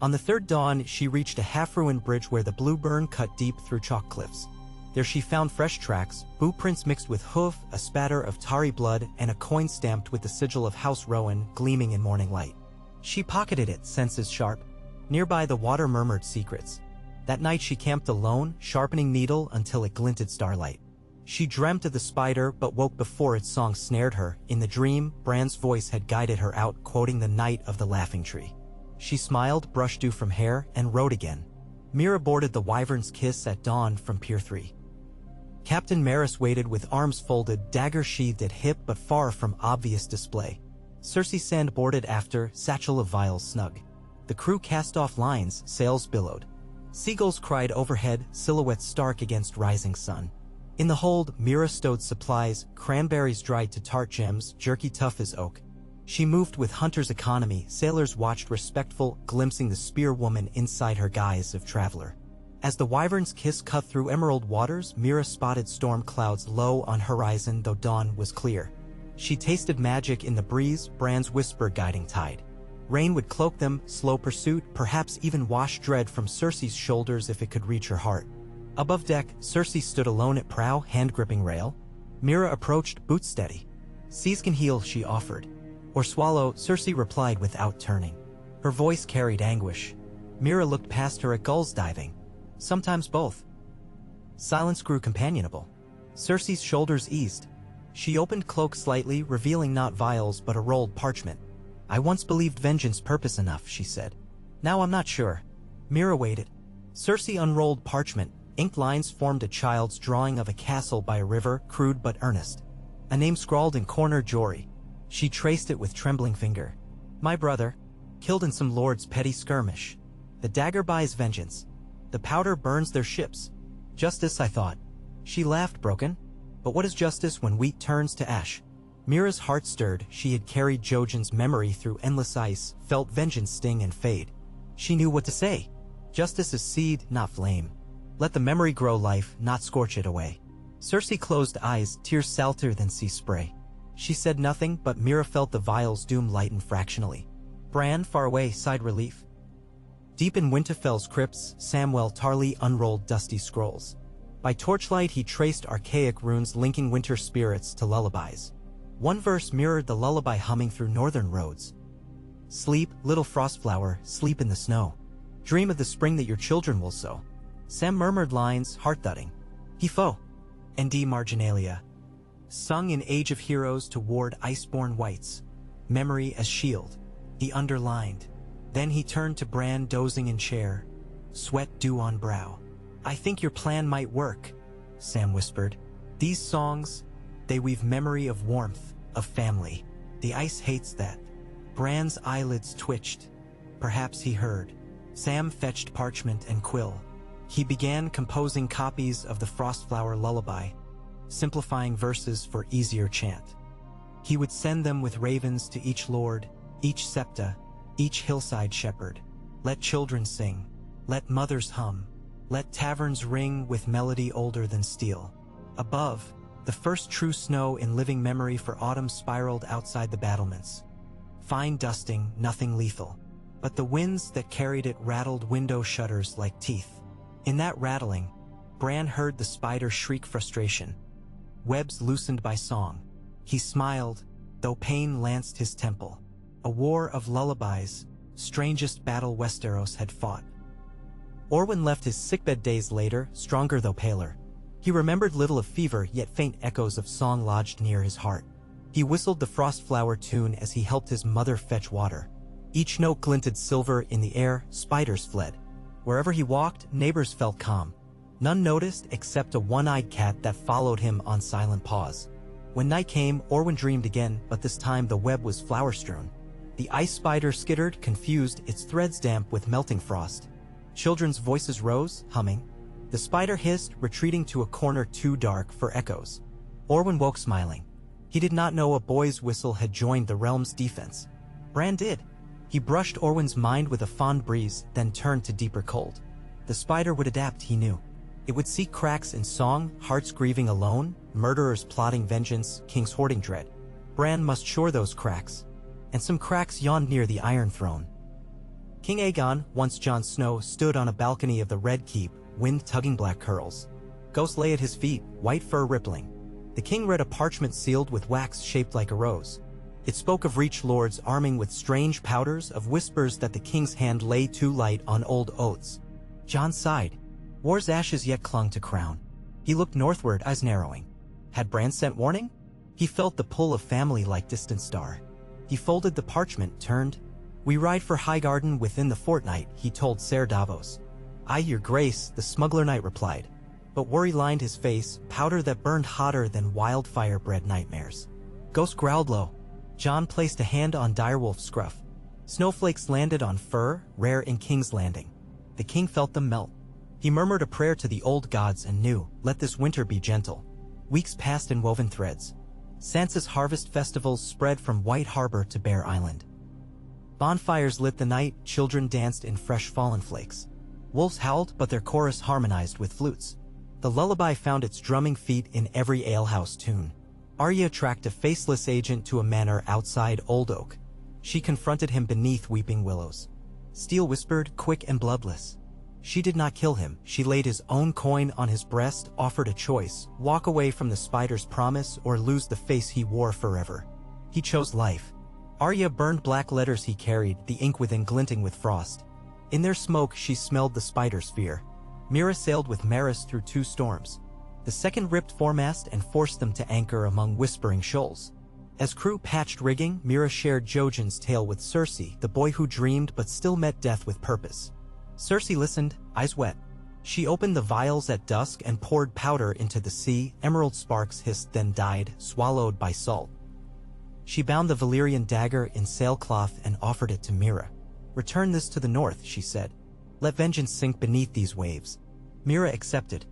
On the third dawn, she reached a half-ruined bridge where the blue burn cut deep through chalk cliffs. There she found fresh tracks, boot prints mixed with hoof, a spatter of tarry blood, and a coin stamped with the sigil of House Rowan gleaming in morning light. She pocketed it, senses sharp. Nearby the water murmured secrets. That night she camped alone, sharpening needle until it glinted starlight. She dreamt of the spider, but woke before its song snared her. In the dream, Bran's voice had guided her out, quoting the Night of the Laughing Tree. She smiled, brushed dew from hair, and rode again. Mira boarded the Wyvern's Kiss at dawn from Pier 3. Captain Maris waited with arms folded, dagger sheathed at hip but far from obvious display. Cersei Sand boarded after, satchel of vials snug. The crew cast off lines, sails billowed. Seagulls cried overhead, silhouettes stark against rising sun. In the hold, Mira stowed supplies, cranberries dried to tart gems, jerky tough as oak. She moved with hunter's economy, sailors watched respectful, glimpsing the spearwoman inside her guise of traveler. As the Wyvern's Kiss cut through emerald waters, Mira spotted storm clouds low on horizon though dawn was clear. She tasted magic in the breeze, Bran's whisper guiding tide. Rain would cloak them, slow pursuit, perhaps even wash dread from Cersei's shoulders if it could reach her heart. Above deck, Cersei stood alone at prow, hand-gripping rail. Mira approached, boots steady. "Seas can heal," she offered. "Or swallow," Cersei replied without turning. Her voice carried anguish. Mira looked past her at gulls diving. Sometimes both. Silence grew companionable. Cersei's shoulders eased. She opened cloak slightly, revealing not vials but a rolled parchment. "I once believed vengeance purpose enough," she said. "Now I'm not sure." Mira waited. Cersei unrolled parchment. Inked lines formed a child's drawing of a castle by a river, crude but earnest. A name scrawled in corner, Jory. She traced it with trembling finger. "My brother. Killed in some lord's petty skirmish. The dagger buys vengeance. The powder burns their ships. Justice, I thought." She laughed, broken. "But what is justice when wheat turns to ash?" Mira's heart stirred. She had carried Jojen's memory through endless ice, felt vengeance sting and fade. She knew what to say. Justice is seed, not flame. Let the memory grow life, not scorch it away. Cersei closed eyes, tears salter than sea spray. She said nothing, but Mira felt the vial's doom lighten fractionally. Bran, far away, sighed relief. Deep in Winterfell's crypts, Samwell Tarly unrolled dusty scrolls. By torchlight he traced archaic runes linking winter spirits to lullabies. One verse mirrored the lullaby humming through northern roads. "Sleep, little frostflower, sleep in the snow. Dream of the spring that your children will sow." Sam murmured lines, heart-thudding. He foe. And marginalia. Sung in Age of Heroes to ward iceborne wights. Memory as shield. He underlined. Then he turned to Bran dozing in chair. Sweat dew on brow. "I think your plan might work," Sam whispered. "These songs, they weave memory of warmth, of family. The ice hates that." Bran's eyelids twitched. Perhaps he heard. Sam fetched parchment and quill. He began composing copies of the Frostflower lullaby, simplifying verses for easier chant. He would send them with ravens to each lord, Each septa, each hillside shepherd. Let children sing, let mothers hum, let taverns ring with melody older than steel. Above, the first true snow in living memory for autumn spiraled outside the battlements. Fine dusting, nothing lethal, but the winds that carried it rattled window shutters like teeth. In that rattling, Bran heard the spider shriek frustration, webs loosened by song. He smiled, though pain lanced his temple. A war of lullabies, strangest battle Westeros had fought. Orwyn left his sickbed days later, stronger though paler. He remembered little of fever, yet faint echoes of song lodged near his heart. He whistled the Frostflower tune as he helped his mother fetch water. Each note glinted silver in the air, spiders fled. Wherever he walked, neighbors felt calm. None noticed except a one-eyed cat that followed him on silent paws. When night came, Orwyn dreamed again, but this time the web was flower-strewn. The ice spider skittered, confused, its threads damp with melting frost. Children's voices rose, humming. The spider hissed, retreating to a corner too dark for echoes. Orwyn woke smiling. He did not know a boy's whistle had joined the realm's defense. Bran did. He brushed Orwyn's mind with a fond breeze, then turned to deeper cold. The spider would adapt, he knew. It would seek cracks in song, hearts grieving alone, murderers plotting vengeance, kings hoarding dread. Bran must shore those cracks. And some cracks yawned near the Iron Throne. King Aegon, once Jon Snow, stood on a balcony of the Red Keep, wind-tugging black curls. Ghosts lay at his feet, white fur rippling. The king read a parchment sealed with wax shaped like a rose. It spoke of Reach lords arming with strange powders, of whispers that the king's hand lay too light on old oaths. Jon sighed. War's ashes yet clung to crown. He looked northward, eyes narrowing. Had Bran sent warning? He felt the pull of family like distant star. He folded the parchment, turned. We ride for Highgarden within the fortnight, he told Ser Davos. Aye, your grace, the smuggler knight replied. But worry lined his face, powder that burned hotter than wildfire bred nightmares. Ghost growled low. Jon placed a hand on Direwolf's scruff. Snowflakes landed on fur, rare in King's Landing. The king felt them melt. He murmured a prayer to the old gods and knew, let this winter be gentle. Weeks passed in woven threads. Sansa's harvest festivals spread from White Harbor to Bear Island. Bonfires lit the night, children danced in fresh fallen flakes. Wolves howled, but their chorus harmonized with flutes. The lullaby found its drumming feet in every alehouse tune. Arya tracked a faceless agent to a manor outside Old Oak. She confronted him beneath weeping willows. Steel whispered, quick and bloodless. She did not kill him, she laid his own coin on his breast, offered a choice, walk away from the spider's promise or lose the face he wore forever. He chose life. Arya burned black letters he carried, the ink within glinting with frost. In their smoke she smelled the spider's fear. Meera sailed with Maris through 2 storms. The second ripped foremast and forced them to anchor among whispering shoals. As crew patched rigging, Meera shared Jojen's tale with Cersei, the boy who dreamed but still met death with purpose. Cersei listened, eyes wet. She opened the vials at dusk and poured powder into the sea. Emerald sparks hissed, then died, swallowed by salt. She bound the Valyrian dagger in sailcloth and offered it to Meera. Return this to the north, she said. Let vengeance sink beneath these waves. Meera accepted.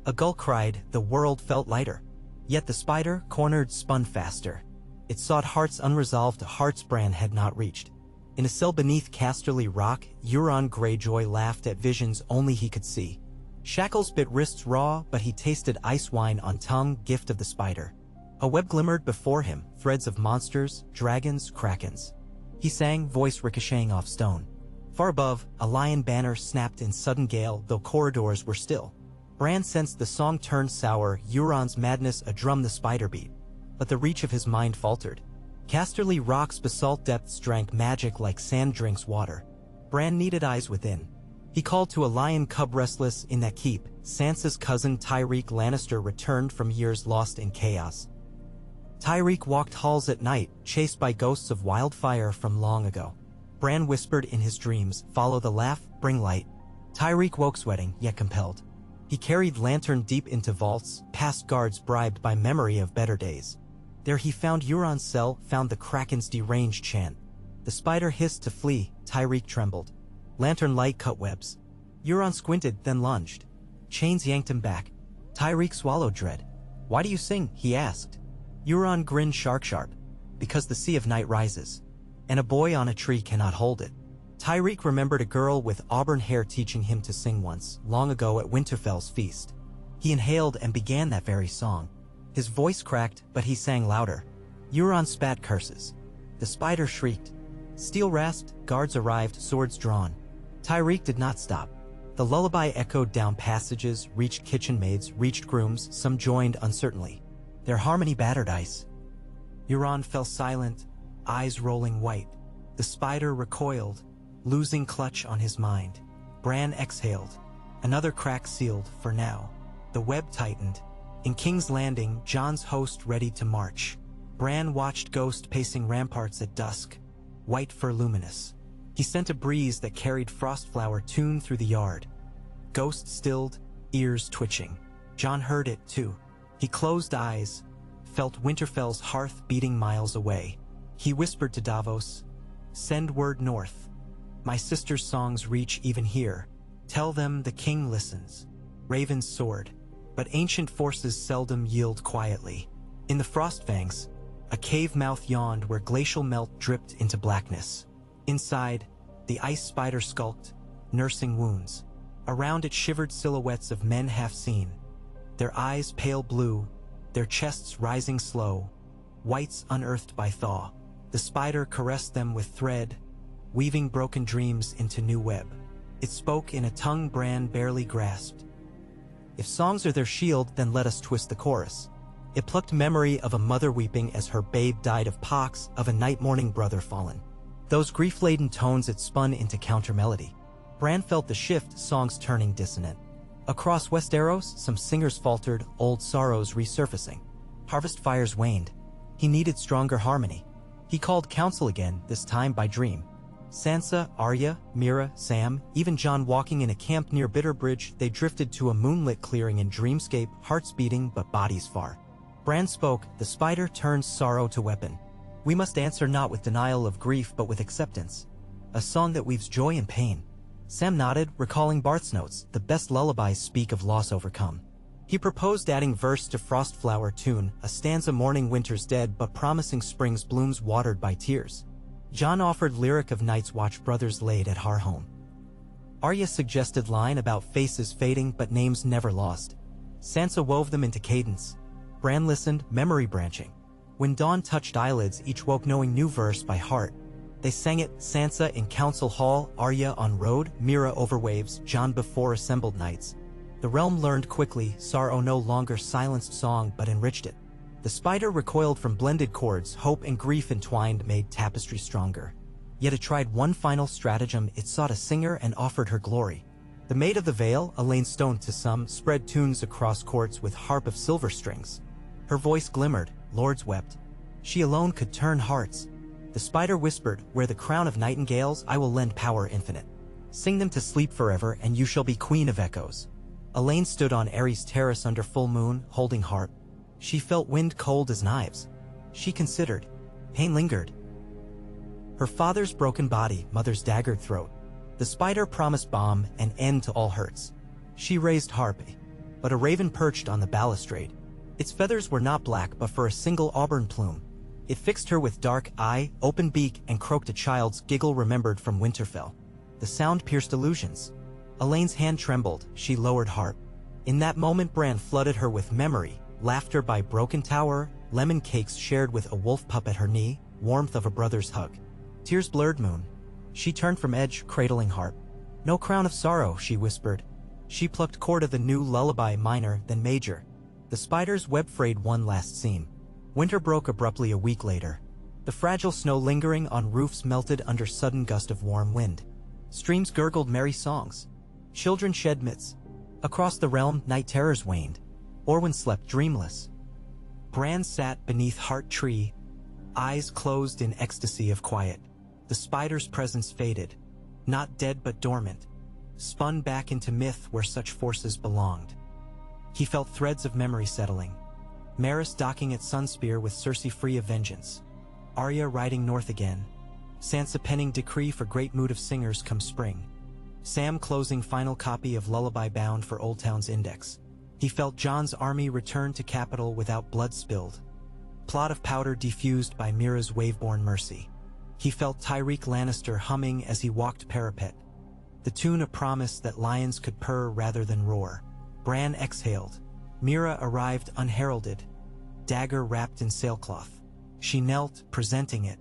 A gull cried, the world felt lighter. Yet the spider, cornered, spun faster. It sought hearts unresolved, hearts Bran had not reached. In a cell beneath Casterly Rock, Euron Greyjoy laughed at visions only he could see. Shackles bit wrists raw, but he tasted ice wine on tongue, gift of the spider. A web glimmered before him, threads of monsters, dragons, krakens. He sang, voice ricocheting off stone. Far above, a lion banner snapped in sudden gale, though corridors were still. Bran sensed the song turned sour, Euron's madness a drum the spider beat. But the reach of his mind faltered. Casterly Rock's basalt depths drank magic like sand drinks water. Bran needed eyes within. He called to a lion cub restless in that keep. Sansa's cousin Tyreek Lannister returned from years lost in chaos. Tyreek walked halls at night, chased by ghosts of wildfire from long ago. Bran whispered in his dreams, follow the laugh, bring light. Tyreek woke sweating, yet compelled. He carried lantern deep into vaults, past guards bribed by memory of better days. There he found Euron's cell, found the Kraken's deranged chant. The spider hissed to flee, Tyreek trembled. Lantern light cut webs. Euron squinted, then lunged. Chains yanked him back. Tyreek swallowed dread. Why do you sing? He asked. Euron grinned sharp. Because the sea of night rises. and a boy on a tree cannot hold it. Tyreek remembered a girl with auburn hair teaching him to sing once, long ago at Winterfell's feast. He inhaled and began that very song. His voice cracked, but he sang louder. Euron spat curses. The spider shrieked. Steel rasped, guards arrived, swords drawn. Tyreek did not stop. The lullaby echoed down passages, reached kitchen maids, reached grooms, some joined uncertainly. Their harmony battered ice. Euron fell silent, eyes rolling white. The spider recoiled, losing clutch on his mind. Bran exhaled. Another crack sealed, for now. The web tightened. In King's Landing, Jon's host readied to march. Bran watched Ghost pacing ramparts at dusk, white fur luminous. He sent a breeze that carried Frostflower tune through the yard. Ghost stilled, ears twitching. Jon heard it, too. He closed eyes, felt Winterfell's hearth beating miles away. He whispered to Davos, "Send word north. My sister's songs reach even here. Tell them the king listens." Ravens soared, but ancient forces seldom yield quietly. In the Frostfangs, a cave mouth yawned where glacial melt dripped into blackness. Inside, the ice spider skulked, nursing wounds. Around it shivered silhouettes of men half seen, their eyes pale blue, their chests rising slow, whites unearthed by thaw. The spider caressed them with thread, weaving broken dreams into new web. It spoke in a tongue Bran barely grasped. If songs are their shield, then let us twist the chorus. It plucked memory of a mother weeping as her babe died of pox, of a night-mourning brother fallen. Those grief-laden tones it spun into counter-melody. Bran felt the shift, songs turning dissonant. Across Westeros, some singers faltered, old sorrows resurfacing. Harvest fires waned. He needed stronger harmony. He called council again, this time by dream. Sansa, Arya, Mira, Sam, even Jon walking in a camp near Bitterbridge, they drifted to a moonlit clearing in dreamscape, hearts beating but bodies far. Bran spoke, the spider turns sorrow to weapon. We must answer not with denial of grief but with acceptance. A song that weaves joy and pain. Sam nodded, recalling Barth's notes, the best lullabies speak of loss overcome. He proposed adding verse to Frostflower tune, a stanza mourning winter's dead but promising spring's blooms watered by tears. Jon offered lyric of nights watch brothers laid at Harhome. Arya suggested line about faces fading but names never lost. Sansa wove them into cadence. Bran listened, memory branching. When dawn touched eyelids, each woke knowing new verse by heart. They sang it, Sansa in council hall, Arya on road, Mira over waves, Jon before assembled knights. The realm learned quickly, sorrow no longer silenced song but enriched it. The spider recoiled from blended chords, hope and grief entwined made tapestry stronger. Yet it tried one final stratagem, it sought a singer and offered her glory. The Maid of the Vale, Elaine stoned to some, spread tunes across courts with harp of silver strings. Her voice glimmered, lords wept. She alone could turn hearts. The spider whispered, where the crown of nightingales I will lend power infinite. Sing them to sleep forever and you shall be queen of echoes. Elaine stood on Ares' terrace under full moon, holding harp. She felt wind cold as knives. She considered. Pain lingered. Her father's broken body, mother's daggered throat. The spider promised balm, an end to all hurts. She raised harp, but a raven perched on the balustrade. Its feathers were not black but for a single auburn plume. It fixed her with dark eye, open beak, and croaked a child's giggle remembered from Winterfell. The sound pierced illusions. Elaine's hand trembled, she lowered harp. In that moment Bran flooded her with memory, laughter by broken tower, lemon cakes shared with a wolf pup at her knee, warmth of a brother's hug. Tears blurred moon. She turned from edge, cradling harp. No crown of sorrow, she whispered. She plucked chord of the new lullaby minor, then major. The spider's web frayed one last seam. Winter broke abruptly a week later. The fragile snow lingering on roofs melted under sudden gust of warm wind. Streams gurgled merry songs. Children shed mitts. Across the realm, night terrors waned. Orwyn slept dreamless. Bran sat beneath Heart Tree, eyes closed in ecstasy of quiet. The spider's presence faded, not dead but dormant, spun back into myth where such forces belonged. He felt threads of memory settling. Maris docking at Sunspear with Cersei free of vengeance. Arya riding north again. Sansa penning decree for great mood of singers come spring. Sam closing final copy of Lullaby bound for Old Town's index. He felt Jon's army return to capital without blood spilled. Plot of powder defused by Mira's wave-born mercy. He felt Tyreek Lannister humming as he walked parapet, the tune a promise that lions could purr rather than roar. Bran exhaled. Mira arrived unheralded, dagger wrapped in sailcloth. She knelt, presenting it.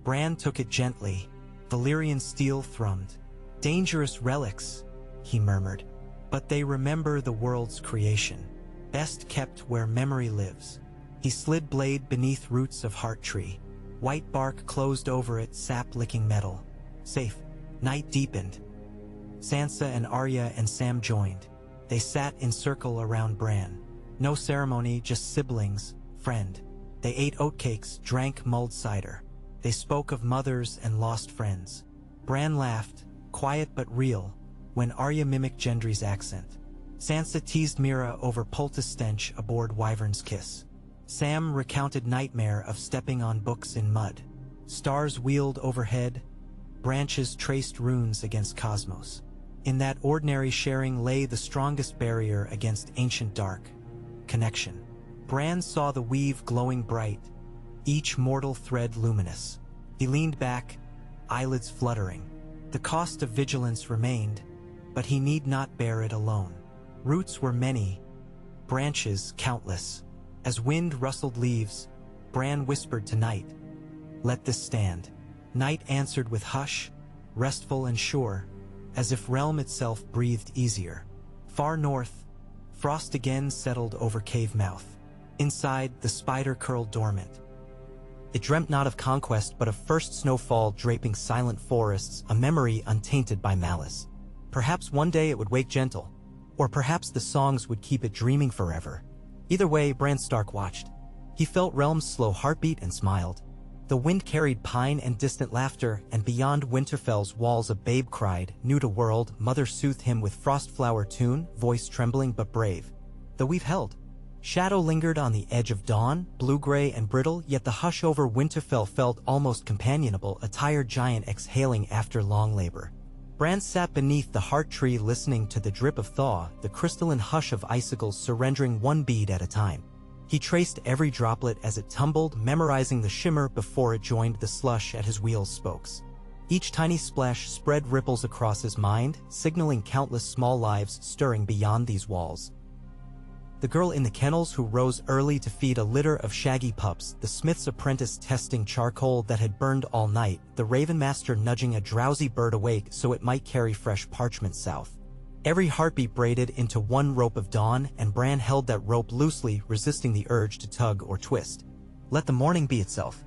Bran took it gently. Valyrian steel thrummed. "Dangerous relics," he murmured. "But they remember the world's creation. Best kept where memory lives." He slid blade beneath roots of heart tree. White bark closed over it, sap licking metal. Safe. Night deepened. Sansa and Arya and Sam joined. They sat in circle around Bran. No ceremony, just siblings, friend. They ate oatcakes, drank mulled cider. They spoke of mothers and lost friends. Bran laughed, quiet but real, when Arya mimicked Gendry's accent. Sansa teased Mira over poultice stench aboard Wyvern's Kiss. Sam recounted nightmare of stepping on books in mud. Stars wheeled overhead, branches traced runes against cosmos. In that ordinary sharing lay the strongest barrier against ancient dark. Connection. Bran saw the weave glowing bright, each mortal thread luminous. He leaned back, eyelids fluttering. The cost of vigilance remained, but he need not bear it alone. Roots were many, branches countless. As wind rustled leaves, Bran whispered to Night, "Let this stand." Night answered with hush, restful and sure, as if realm itself breathed easier. Far north, frost again settled over cave mouth. Inside, the spider curled dormant. It dreamt not of conquest but of first snowfall draping silent forests, a memory untainted by malice. Perhaps one day it would wake gentle, or perhaps the songs would keep it dreaming forever. Either way, Bran Stark watched. He felt realm's slow heartbeat and smiled. The wind carried pine and distant laughter, and beyond Winterfell's walls a babe cried, new to world. Mother soothed him with frostflower tune, voice trembling but brave. Though we've held. Shadow lingered on the edge of dawn, blue-gray and brittle, yet the hush over Winterfell felt almost companionable, a tired giant exhaling after long labor. Bran sat beneath the heart tree listening to the drip of thaw, the crystalline hush of icicles surrendering one bead at a time. He traced every droplet as it tumbled, memorizing the shimmer before it joined the slush at his wheel's spokes. Each tiny splash spread ripples across his mind, signaling countless small lives stirring beyond these walls. The girl in the kennels who rose early to feed a litter of shaggy pups, the smith's apprentice testing charcoal that had burned all night, the raven master nudging a drowsy bird awake so it might carry fresh parchment south. Every heartbeat braided into one rope of dawn, and Bran held that rope loosely, resisting the urge to tug or twist. Let the morning be itself.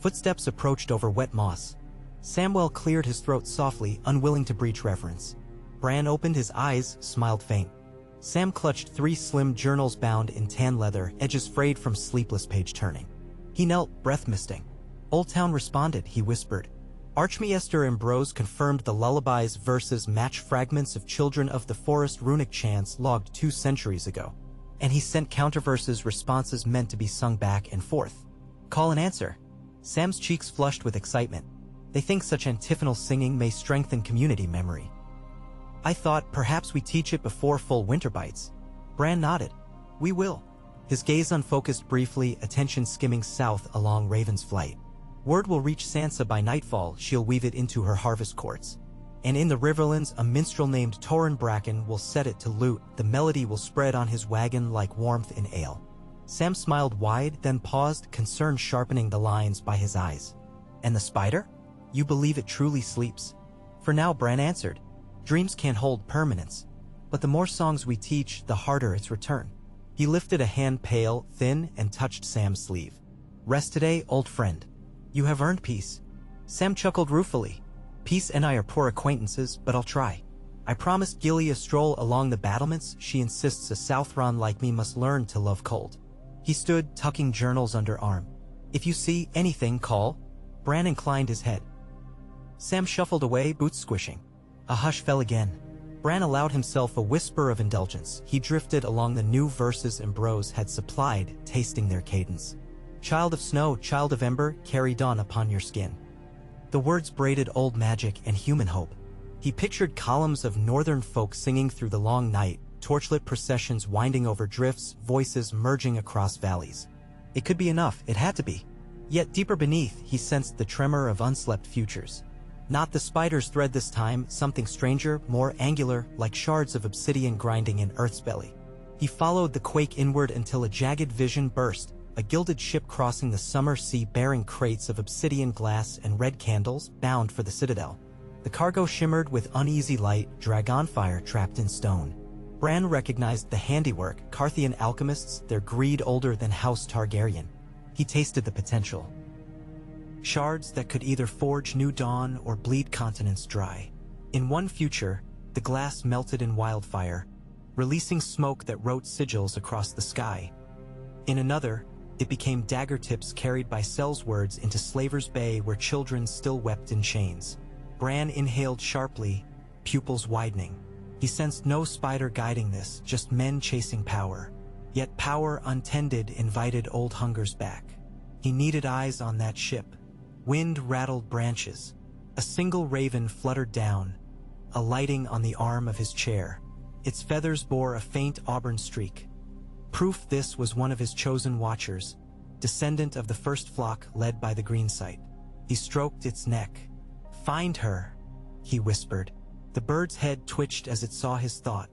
Footsteps approached over wet moss. Samwell cleared his throat softly, unwilling to breach reverence. Bran opened his eyes, smiled faint. Sam clutched 3 slim journals bound in tan leather, edges frayed from sleepless page-turning. He knelt, breath misting. Old Town responded, he whispered. Archmaester Ambrose confirmed the lullaby's verses match fragments of Children of the Forest runic chants logged 2 centuries ago. And he sent counterverses, responses meant to be sung back and forth. Call and answer. Sam's cheeks flushed with excitement. They think such antiphonal singing may strengthen community memory. I thought perhaps we teach it before full winter bites. Bran nodded. We will. His gaze unfocused briefly, attention skimming south along Raven's flight. Word will reach Sansa by nightfall, she'll weave it into her harvest courts. And in the Riverlands, a minstrel named Torrin Bracken will set it to lute, the melody will spread on his wagon like warmth in ale. Sam smiled wide, then paused, concern sharpening the lines by his eyes. And the spider? You believe it truly sleeps? For now, Bran answered. Dreams can't hold permanence. But the more songs we teach, the harder its return. He lifted a hand pale, thin, and touched Sam's sleeve. Rest today, old friend. You have earned peace. Sam chuckled ruefully. Peace and I are poor acquaintances, but I'll try. I promised Gilly a stroll along the battlements. She insists a Southron like me must learn to love cold. He stood, tucking journals under arm. If you see anything, call. Bran inclined his head. Sam shuffled away, boots squishing. A hush fell again. Bran allowed himself a whisper of indulgence. He drifted along the new verses Ambrose had supplied, tasting their cadence. Child of snow, child of ember, carry dawn upon your skin. The words braided old magic and human hope. He pictured columns of northern folk singing through the long night, torchlit processions winding over drifts, voices merging across valleys. It could be enough, it had to be. Yet deeper beneath, he sensed the tremor of unslept futures. Not the spider's thread this time, something stranger, more angular, like shards of obsidian grinding in Earth's belly. He followed the quake inward until a jagged vision burst, a gilded ship crossing the summer sea bearing crates of obsidian glass and red candles, bound for the citadel. The cargo shimmered with uneasy light, dragonfire trapped in stone. Bran recognized the handiwork, Carthian alchemists, their greed older than House Targaryen. He tasted the potential. Shards that could either forge new dawn or bleed continents dry. In one future, the glass melted in wildfire, releasing smoke that wrote sigils across the sky. In another, it became dagger tips carried by sellswords into Slaver's Bay where children still wept in chains. Bran inhaled sharply, pupils widening. He sensed no spider guiding this, just men chasing power. Yet power untended invited old hungers back. He needed eyes on that ship. Wind rattled branches. A single raven fluttered down, alighting on the arm of his chair. Its feathers bore a faint auburn streak. Proof this was one of his chosen watchers, descendant of the first flock led by the Greensight. He stroked its neck. "Find her," he whispered. The bird's head twitched as it saw his thought.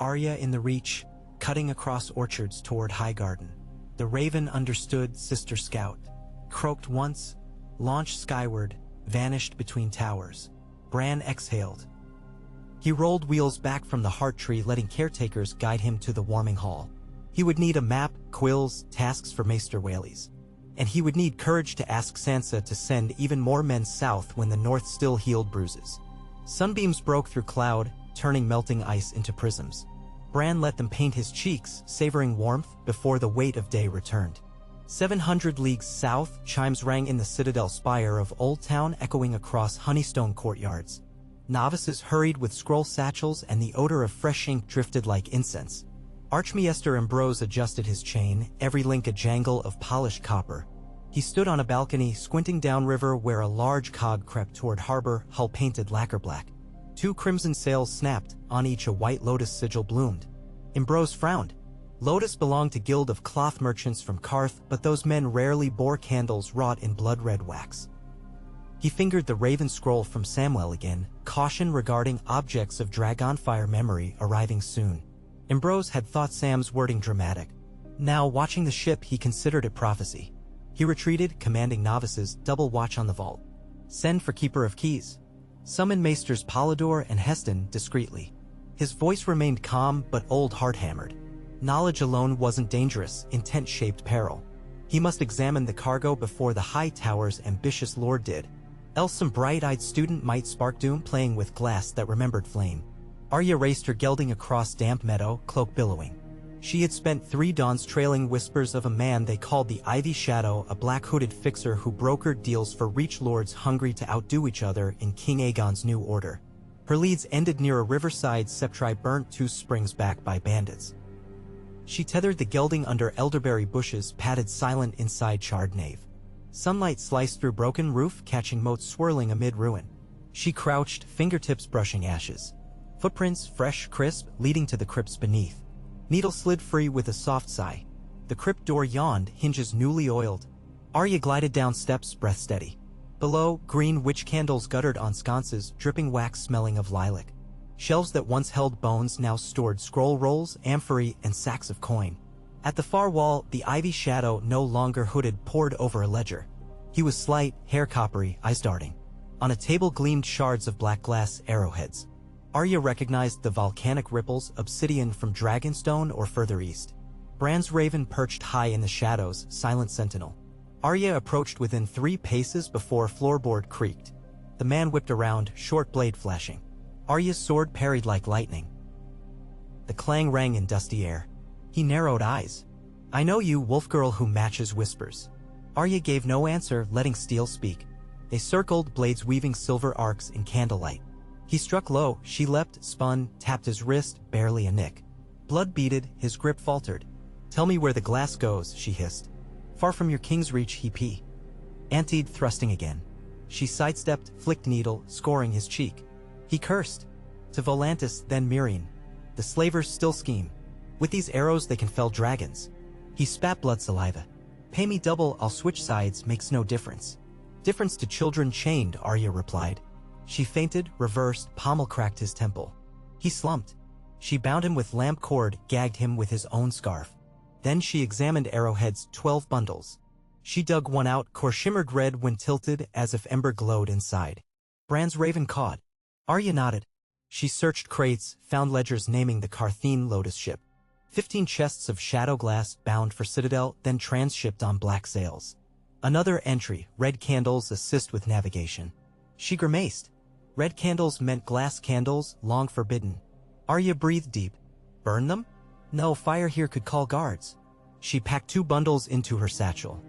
Arya in the reach, cutting across orchards toward Highgarden. The raven understood Sister Scout. Croaked once, launched skyward, vanished between towers. Bran exhaled. He rolled wheels back from the heart tree, letting caretakers guide him to the warming hall. He would need a map, quills, tasks for Maester Whaleys. And he would need courage to ask Sansa to send even more men south when the north still healed bruises. Sunbeams broke through cloud, turning melting ice into prisms. Bran let them paint his cheeks, savoring warmth before the weight of day returned. 700 leagues south, chimes rang in the citadel spire of Old Town, echoing across Honeystone courtyards. Novices hurried with scroll satchels, and the odor of fresh ink drifted like incense. Archmaester Ambrose adjusted his chain, every link a jangle of polished copper. He stood on a balcony, squinting downriver where a large cog crept toward harbor, hull painted lacquer black. 2 crimson sails snapped, on each a white lotus sigil bloomed. Ambrose frowned. Lotus belonged to guild of cloth merchants from Karth, but those men rarely bore candles wrought in blood-red wax. He fingered the raven scroll from Samwell again, caution regarding objects of dragonfire memory arriving soon. Ambrose had thought Sam's wording dramatic. Now, watching the ship, he considered it prophecy. He retreated, commanding novices, double watch on the vault. Send for Keeper of Keys. Summon Maesters Polydor and Heston discreetly. His voice remained calm, but old heart-hammered. Knowledge alone wasn't dangerous, intent shaped peril. He must examine the cargo before the High Tower's ambitious lord did. Else some bright-eyed student might spark doom, playing with glass that remembered flame. Arya raced her gelding across damp meadow, cloak billowing. She had spent 3 dawns trailing whispers of a man they called the Ivy Shadow, a black-hooded fixer who brokered deals for reach lords hungry to outdo each other in King Aegon's new order. Her leads ended near a riverside septri burnt 2 springs back by bandits. She tethered the gelding under elderberry bushes, padded silent inside charred nave. Sunlight sliced through broken roof, catching motes swirling amid ruin. She crouched, fingertips brushing ashes. Footprints, fresh, crisp, leading to the crypts beneath. Needle slid free with a soft sigh. The crypt door yawned, hinges newly oiled. Arya glided down steps, breath steady. Below, green witch candles guttered on sconces, dripping wax smelling of lilac. Shelves that once held bones now stored scroll rolls, amphory, and sacks of coin. At the far wall, the Ivy Shadow, no longer hooded, pored over a ledger. He was slight, hair coppery, eyes darting. On a table gleamed shards of black glass arrowheads. Arya recognized the volcanic ripples, obsidian from Dragonstone or further east. Bran's raven perched high in the shadows, silent sentinel. Arya approached within 3 paces before a floorboard creaked. The man whipped around, short blade flashing. Arya's sword parried like lightning. The clang rang in dusty air. He narrowed eyes. "I know you, wolf girl who matches whispers." Arya gave no answer, letting steel speak. They circled, blades weaving silver arcs in candlelight. He struck low, she leapt, spun, tapped his wrist, barely a nick. Blood beaded, his grip faltered. "Tell me where the glass goes," she hissed. "Far from your king's reach," he pee. Antied, thrusting again. She sidestepped, flicked needle, scoring his cheek. He cursed. To Volantis, then Myrine. The slavers still scheme. With these arrows they can fell dragons. He spat blood saliva. Pay me double, I'll switch sides, makes no difference. Difference to children chained, Arya replied. She fainted, reversed, pommel cracked his temple. He slumped. She bound him with lamp cord, gagged him with his own scarf. Then she examined Arrowhead's 12 bundles. She dug one out, core shimmered red when tilted as if ember glowed inside. Bran's raven cawed. Arya nodded. She searched crates, found ledgers naming the Carthene Lotus ship. 15 chests of shadow glass bound for Citadel, then transshipped on black sails. Another entry, red candles assist with navigation. She grimaced. Red candles meant glass candles, long forbidden. Arya breathed deep. Burn them? No, fire here could call guards. She packed 2 bundles into her satchel.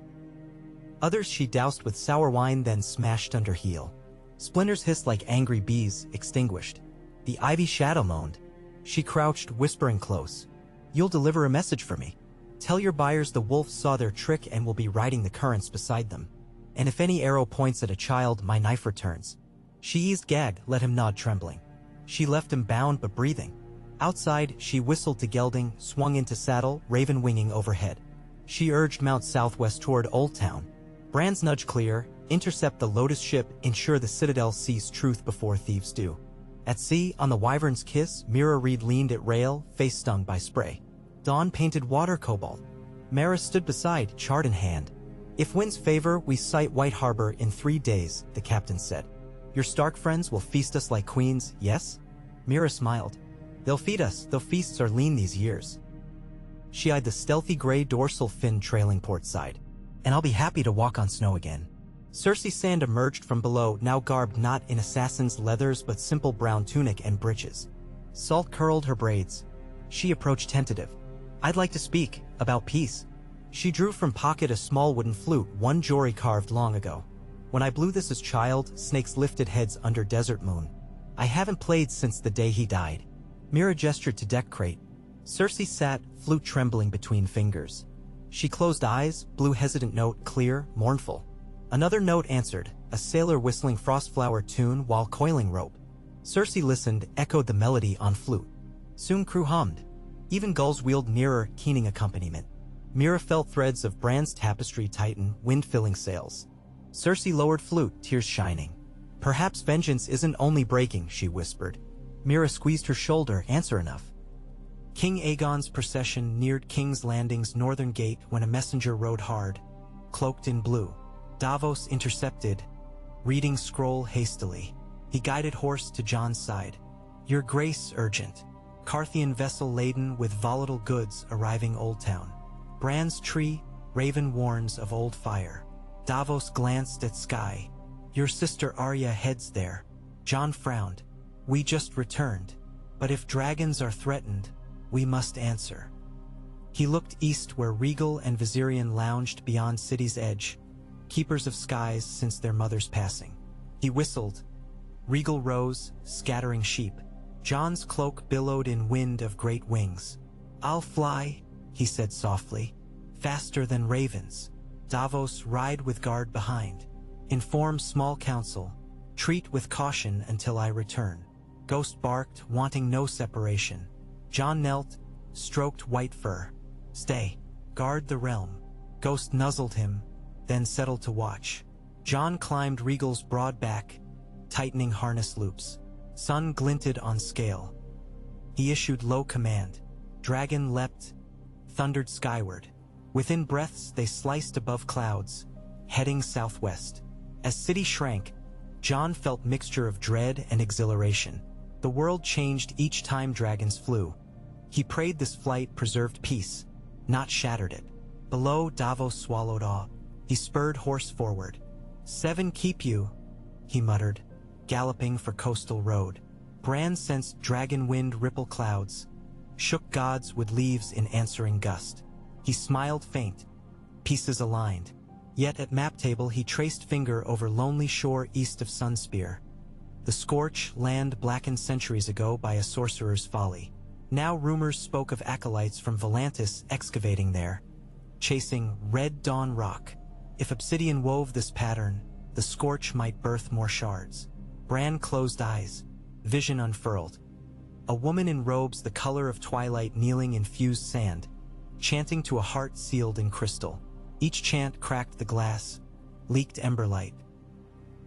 Others she doused with sour wine, then smashed under heel. Splinters hissed like angry bees, extinguished. The ivy shadow moaned. She crouched, whispering close. You'll deliver a message for me. Tell your buyers the wolves saw their trick and will be riding the currents beside them. And if any arrow points at a child, my knife returns. She eased gag, let him nod trembling. She left him bound but breathing. Outside, she whistled to gelding, swung into saddle, raven winging overhead. She urged mount southwest toward Old Town. Bran's nudge clear, intercept the Lotus ship, ensure the Citadel sees truth before thieves do. At sea, on the Wyvern's kiss, Mira Reed leaned at rail, face stung by spray. Dawn painted water cobalt. Mara stood beside, chart in hand. If winds favor, we sight White Harbor in 3 days, the captain said. Your Stark friends will feast us like queens, yes? Mira smiled. They'll feed us, though feasts are lean these years. She eyed the stealthy gray dorsal fin trailing port side. And I'll be happy to walk on snow again. Cersei Sand emerged from below, now garbed not in assassin's leathers but simple brown tunic and breeches. Salt curled her braids. She approached tentative. I'd like to speak, about peace. She drew from pocket a small wooden flute, one Jory carved long ago. When I blew this as child, snakes lifted heads under desert moon. I haven't played since the day he died. Mira gestured to deck crate. Cersei sat, flute trembling between fingers. She closed eyes, blew hesitant note, clear, mournful. Another note answered, a sailor whistling Frostflower tune while coiling rope. Cersei listened, echoed the melody on flute. Soon crew hummed. Even gulls wheeled nearer, keening accompaniment. Mira felt threads of Bran's tapestry tighten, wind-filling sails. Cersei lowered flute, tears shining. Perhaps vengeance isn't only breaking, she whispered. Mira squeezed her shoulder, answer enough. King Aegon's procession neared King's Landing's northern gate when a messenger rode hard, cloaked in blue. Davos intercepted, reading scroll hastily. He guided horse to Jon's side. Your grace urgent. Carthian vessel laden with volatile goods arriving Old Town. Bran's tree, raven warns of old fire. Davos glanced at sky. Your sister Arya heads there. Jon frowned. We just returned. But if dragons are threatened, we must answer. He looked east where Regal and Viserion lounged beyond city's edge, keepers of skies since their mother's passing. He whistled. Regal rose, scattering sheep. Jon's cloak billowed in wind of great wings. I'll fly, he said softly, faster than ravens. Davos ride with guard behind. Inform small council. Treat with caution until I return. Ghost barked, wanting no separation. Jon knelt, stroked white fur. Stay. Guard the realm. Ghost nuzzled him, then settled to watch. Jon climbed Regal's broad back, tightening harness loops. Sun glinted on scale. He issued low command. Dragon leapt, thundered skyward. Within breaths they sliced above clouds, heading southwest. As city shrank, Jon felt mixture of dread and exhilaration. The world changed each time dragons flew. He prayed this flight preserved peace, not shattered it. Below, Davos swallowed awe. He spurred horse forward. 7 keep you, he muttered, galloping for coastal road. Bran sensed dragon wind ripple clouds, shook gods with leaves in answering gust. He smiled faint, pieces aligned. Yet at map table he traced finger over lonely shore east of Sunspear. The scorch, land blackened centuries ago by a sorcerer's folly. Now rumors spoke of acolytes from Volantis excavating there, chasing Red Dawn rock. If obsidian wove this pattern, the scorch might birth more shards. Bran closed eyes, vision unfurled. A woman in robes the color of twilight kneeling in fused sand, chanting to a heart sealed in crystal. Each chant cracked the glass, leaked ember light.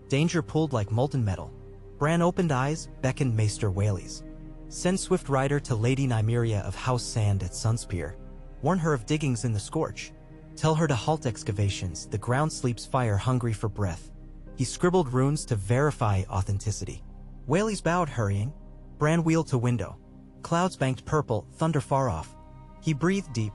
Danger pulled like molten metal. Bran opened eyes, beckoned Maester Whaleys. Send swift rider to Lady Nymeria of House Sand at Sunspear. Warn her of diggings in the Scorch. Tell her to halt excavations, the ground sleeps fire hungry for breath. He scribbled runes to verify authenticity. Whaleys bowed, hurrying. Bran wheeled to window. Clouds banked purple, thunder far off. He breathed deep.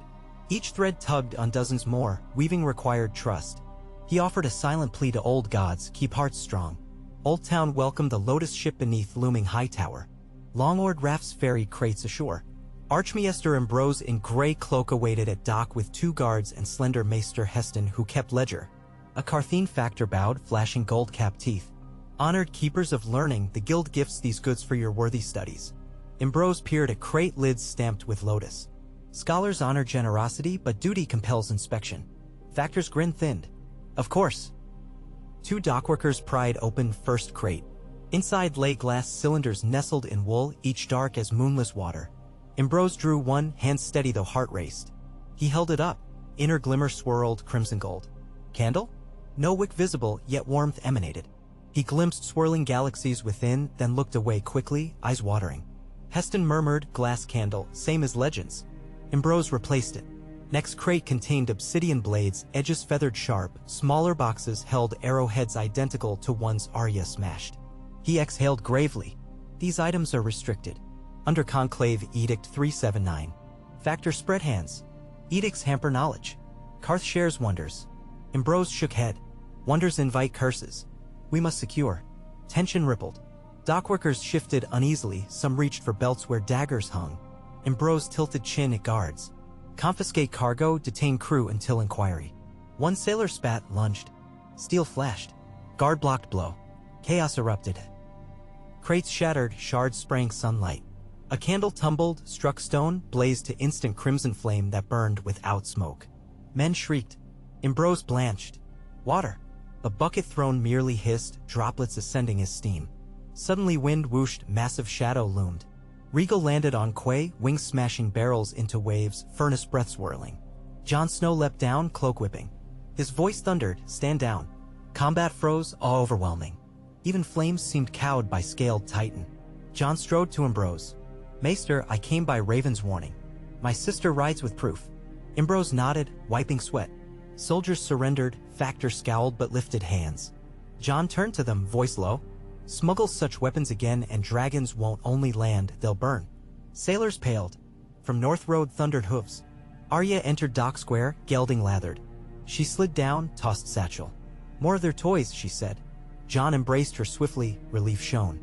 Each thread tugged on dozens more, weaving required trust. He offered a silent plea to old gods, keep hearts strong. Old Town welcomed the lotus ship beneath looming high tower. Long-oared rafts ferried crates ashore. Archmaester Ambrose in grey cloak awaited at dock with 2 guards and slender Maester Heston who kept ledger. A Carthene factor bowed, flashing gold-capped teeth. Honored keepers of learning, the guild gifts these goods for your worthy studies. Ambrose peered at crate lids stamped with lotus. Scholars honor generosity, but duty compels inspection. Factor's grin thinned. Of course. 2 dockworkers pried open first crate. Inside lay glass cylinders nestled in wool, each dark as moonless water. Ambrose drew one, hand steady though heart raced. He held it up. Inner glimmer swirled crimson gold. Candle? No wick visible, yet warmth emanated. He glimpsed swirling galaxies within, then looked away quickly, eyes watering. Heston murmured, glass candle, same as legends. Ambrose replaced it. Next crate contained obsidian blades, edges feathered sharp, smaller boxes held arrowheads identical to ones Arya smashed. He exhaled gravely. These items are restricted. Under Conclave Edict 379. Factor spread hands. Edicts hamper knowledge. Karth shares wonders. Ambrose shook head. Wonders invite curses. We must secure. Tension rippled. Dockworkers shifted uneasily, some reached for belts where daggers hung. Ambrose tilted chin at guards. Confiscate cargo, detain crew until inquiry. One sailor spat, lunged. Steel flashed. Guard blocked blow. Chaos erupted. Crates shattered, shards spraying sunlight. A candle tumbled, struck stone, blazed to instant crimson flame that burned without smoke. Men shrieked. Ambrose blanched. Water. A bucket thrown merely hissed, droplets ascending as steam. Suddenly wind whooshed, massive shadow loomed. Regal landed on quay, wings smashing barrels into waves, furnace breath swirling. Jon Snow leapt down, cloak whipping. His voice thundered, stand down. Combat froze, awe overwhelming. Even flames seemed cowed by scaled titan. Jon strode to Ambrose. Maester, I came by Raven's warning. My sister rides with proof. Ambrose nodded, wiping sweat. Soldiers surrendered, Factor scowled but lifted hands. Jon turned to them, voice low. Smuggle such weapons again and dragons won't only land, they'll burn. Sailors paled. From North Road thundered hooves. Arya entered dock square, gelding lathered. She slid down, tossed satchel. More of their toys, she said. Jon embraced her swiftly, relief shone.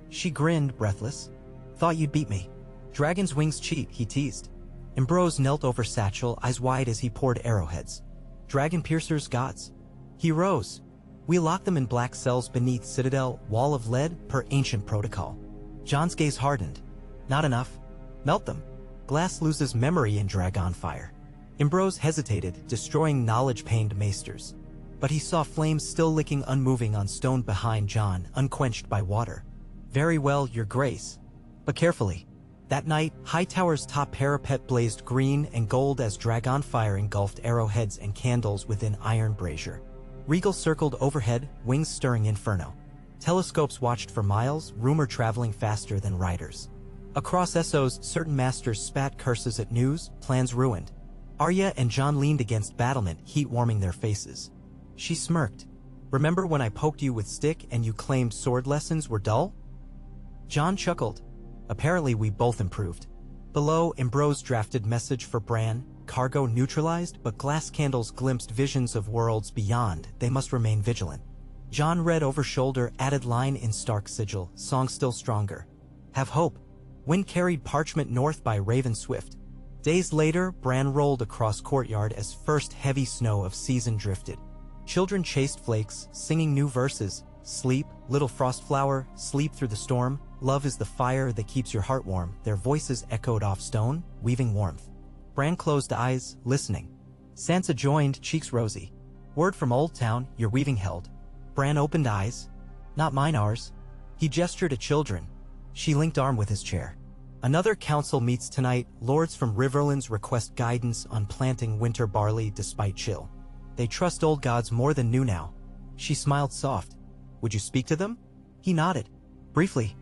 She grinned, breathless. Thought you'd beat me. Dragon's wings cheat, he teased. Ambrose knelt over satchel, eyes wide as he poured arrowheads. Dragon piercers, gods. He rose. We locked them in black cells beneath citadel, wall of lead, per ancient protocol. Jon's gaze hardened. Not enough. Melt them. Glass loses memory in dragon fire. Ambrose hesitated, destroying knowledge-pained maesters. But he saw flames still licking unmoving on stone behind Jon, unquenched by water. Very well, your grace. But carefully. That night, Hightower's top parapet blazed green and gold as dragon fire engulfed arrowheads and candles within iron brazier. Regal circled overhead, wings stirring inferno. Telescopes watched for miles, rumor traveling faster than riders. Across Essos, certain masters spat curses at news, plans ruined. Arya and Jon leaned against battlement, heat warming their faces. She smirked. Remember when I poked you with stick and you claimed sword lessons were dull? Jon chuckled. Apparently we both improved. Below, Ambrose drafted message for Bran, cargo neutralized, but glass candles glimpsed visions of worlds beyond, they must remain vigilant. Jon read over shoulder, added line in stark sigil, song still stronger. Have hope. Wind carried parchment north by Raven Swift. Days later, Bran rolled across courtyard as first heavy snow of season drifted. Children chased flakes, singing new verses. Sleep, little frost flower, sleep through the storm. Love is the fire that keeps your heart warm. Their voices echoed off stone, weaving warmth. Bran closed eyes, listening. Sansa joined, cheeks rosy. Word from Old Town, your weaving held. Bran opened eyes. Not mine, ours. He gestured at children. She linked arm with his chair. Another council meets tonight. Lords from Riverlands request guidance on planting winter barley despite chill. They trust old gods more than new now. She smiled soft. Would you speak to them? He nodded. Briefly.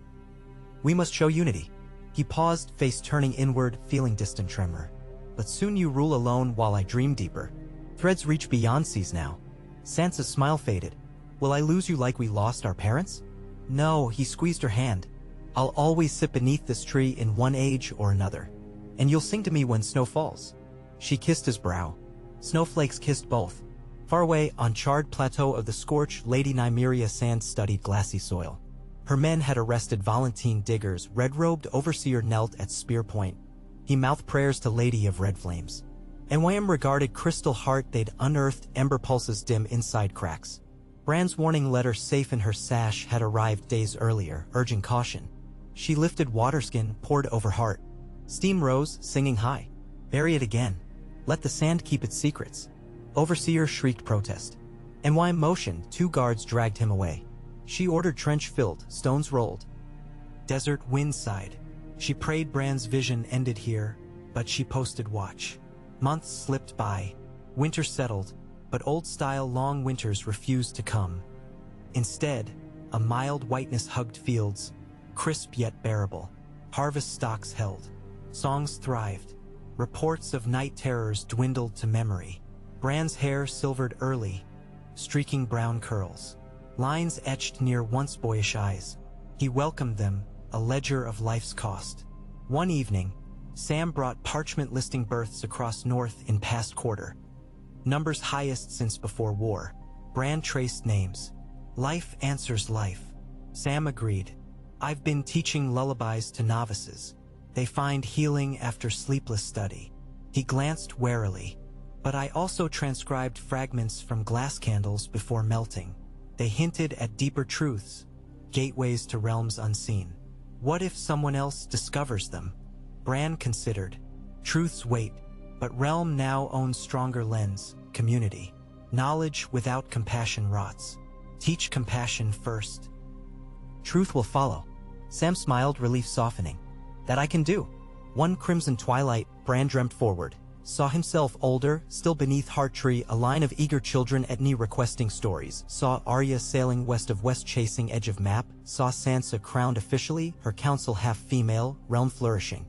We must show unity. He paused, face turning inward, feeling distant tremor. But soon you rule alone while I dream deeper. Threads reach beyond seas now. Sansa's smile faded. Will I lose you like we lost our parents? No, he squeezed her hand. I'll always sit beneath this tree in one age or another. And you'll sing to me when snow falls. She kissed his brow. Snowflakes kissed both. Far away, on charred plateau of the scorch, Lady Nymeria sand studied glassy soil. Her men had arrested Volantene diggers, red-robed overseer knelt at spear point. He mouthed prayers to Lady of Red Flames. And Wham regarded crystal heart they'd unearthed ember pulses dim inside cracks. Bran's warning letter safe in her sash had arrived days earlier, urging caution. She lifted waterskin, poured over heart. Steam rose, singing high. Bury it again. Let the sand keep its secrets. Overseer shrieked protest. And Wham motioned, 2 guards dragged him away. She ordered trench filled, stones rolled. Desert wind sighed. She prayed Bran's vision ended here, but she posted watch. Months slipped by. Winter settled, but old-style long winters refused to come. Instead, a mild whiteness hugged fields, crisp yet bearable. Harvest stocks held. Songs thrived. Reports of night terrors dwindled to memory. Bran's hair silvered early, streaking brown curls. Lines etched near once boyish eyes. He welcomed them, a ledger of life's cost. One evening, Sam brought parchment listing births across north in past quarter. Numbers highest since before war. Bran traced names. Life answers life. Sam agreed. I've been teaching lullabies to novices. They find healing after sleepless study. He glanced warily. But I also transcribed fragments from glass candles before melting. They hinted at deeper truths, gateways to realms unseen. What if someone else discovers them? Bran considered. Truths wait, but realm now owns stronger lens, community. Knowledge without compassion rots. Teach compassion first. Truth will follow. Sam smiled, relief softening. That I can do. One crimson twilight, Bran dreamt forward. Saw himself older, still beneath Hearttree, a line of eager children at knee requesting stories. Saw Arya sailing west of West chasing edge of map. Saw Sansa crowned officially, her council half-female, realm flourishing.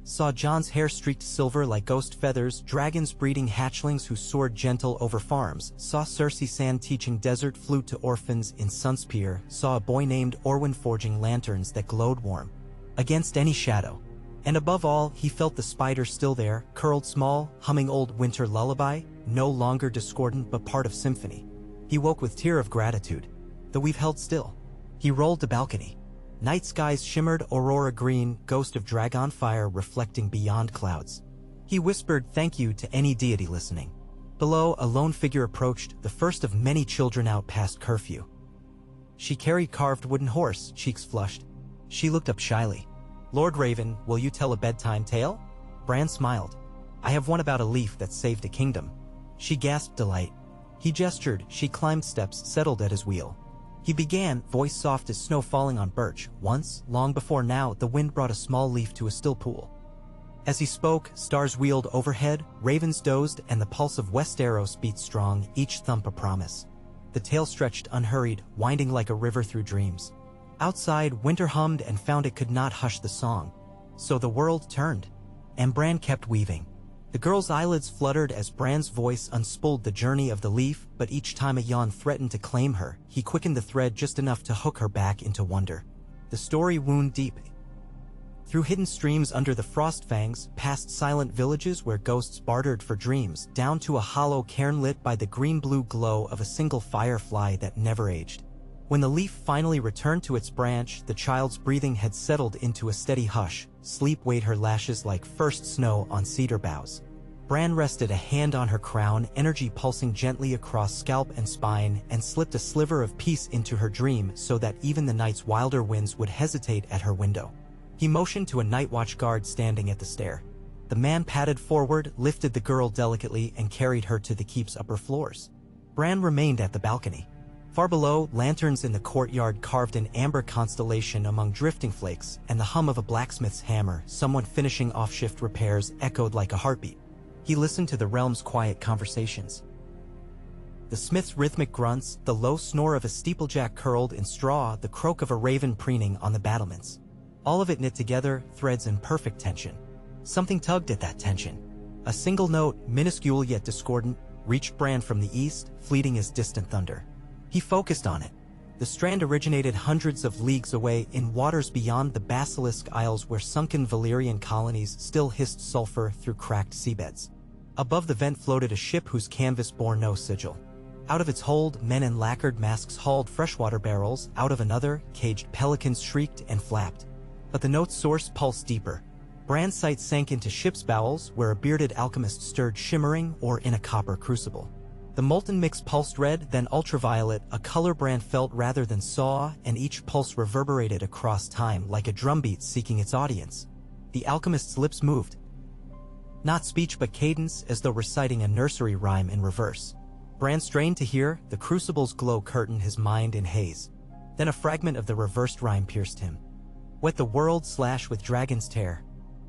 Saw Jon's hair streaked silver like ghost feathers, dragons breeding hatchlings who soared gentle over farms. Saw Cersei Sand teaching desert flute to orphans in Sunspear. Saw a boy named Orwyn forging lanterns that glowed warm against any shadow. And above all, he felt the spider still there, curled small, humming old winter lullaby, no longer discordant but part of symphony. He woke with tear of gratitude. Though we've held still. He rolled to balcony. Night skies shimmered aurora green, ghost of dragon fire reflecting beyond clouds. He whispered thank you to any deity listening. Below, a lone figure approached, the first of many children out past curfew. She carried carved wooden horse, cheeks flushed. She looked up shyly. Lord Raven, will you tell a bedtime tale? Bran smiled. I have one about a leaf that saved a kingdom. She gasped delight. He gestured, she climbed steps, settled at his wheel. He began, voice soft as snow falling on birch. Once, long before now, the wind brought a small leaf to a still pool. As he spoke, stars wheeled overhead, ravens dozed, and the pulse of Westeros beat strong, each thump a promise. The tale stretched unhurried, winding like a river through dreams. Outside, winter hummed and found it could not hush the song. So the world turned. And Bran kept weaving. The girl's eyelids fluttered as Bran's voice unspooled the journey of the leaf, but each time a yawn threatened to claim her, he quickened the thread just enough to hook her back into wonder. The story wound deep. Through hidden streams under the frost fangs, past silent villages where ghosts bartered for dreams, down to a hollow cairn lit by the green-blue glow of a single firefly that never aged. When the leaf finally returned to its branch, the child's breathing had settled into a steady hush. Sleep weighed her lashes like first snow on cedar boughs. Bran rested a hand on her crown, energy pulsing gently across scalp and spine, and slipped a sliver of peace into her dream so that even the night's wilder winds would hesitate at her window. He motioned to a night watch guard standing at the stair. The man padded forward, lifted the girl delicately, and carried her to the keep's upper floors. Bran remained at the balcony. Far below, lanterns in the courtyard carved an amber constellation among drifting flakes, and the hum of a blacksmith's hammer, someone finishing off-shift repairs, echoed like a heartbeat. He listened to the realm's quiet conversations. The smith's rhythmic grunts, the low snore of a steeplejack curled in straw, the croak of a raven preening on the battlements. All of it knit together, threads in perfect tension. Something tugged at that tension. A single note, minuscule yet discordant, reached Bran from the east, fleeting as distant thunder. He focused on it. The strand originated hundreds of leagues away in waters beyond the Basilisk Isles where sunken Valyrian colonies still hissed sulfur through cracked seabeds. Above the vent floated a ship whose canvas bore no sigil. Out of its hold, men in lacquered masks hauled freshwater barrels. Out of another, caged pelicans shrieked and flapped. But the note's source pulsed deeper. Bran's sight sank into ship's bowels, where a bearded alchemist stirred shimmering ore in a copper crucible. The molten mix pulsed red, then ultraviolet, a color Bran felt rather than saw, and each pulse reverberated across time like a drumbeat seeking its audience. The alchemist's lips moved. Not speech but cadence, as though reciting a nursery rhyme in reverse. Bran strained to hear, the crucible's glow curtained his mind in haze. Then a fragment of the reversed rhyme pierced him. Wet the world / with dragon's tear.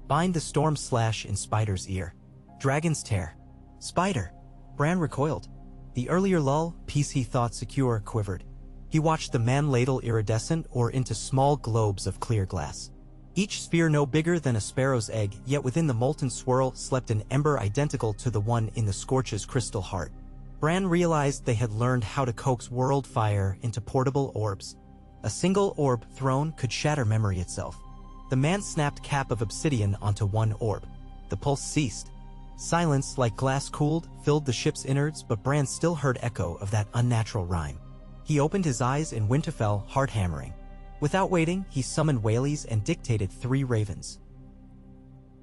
Bind the storm / in spider's ear. Dragon's tear. Spider. Bran recoiled. The earlier lull, peace he thought secure, quivered. He watched the man ladle iridescent ore into small globes of clear glass. Each sphere no bigger than a sparrow's egg, yet within the molten swirl slept an ember identical to the one in the scorch's crystal heart. Bran realized they had learned how to coax world fire into portable orbs. A single orb thrown could shatter memory itself. The man snapped cap of obsidian onto one orb. The pulse ceased. Silence, like glass cooled, filled the ship's innards, but Bran still heard echo of that unnatural rhyme. He opened his eyes in Winterfell, heart hammering. Without waiting, he summoned Whaleys and dictated 3 ravens.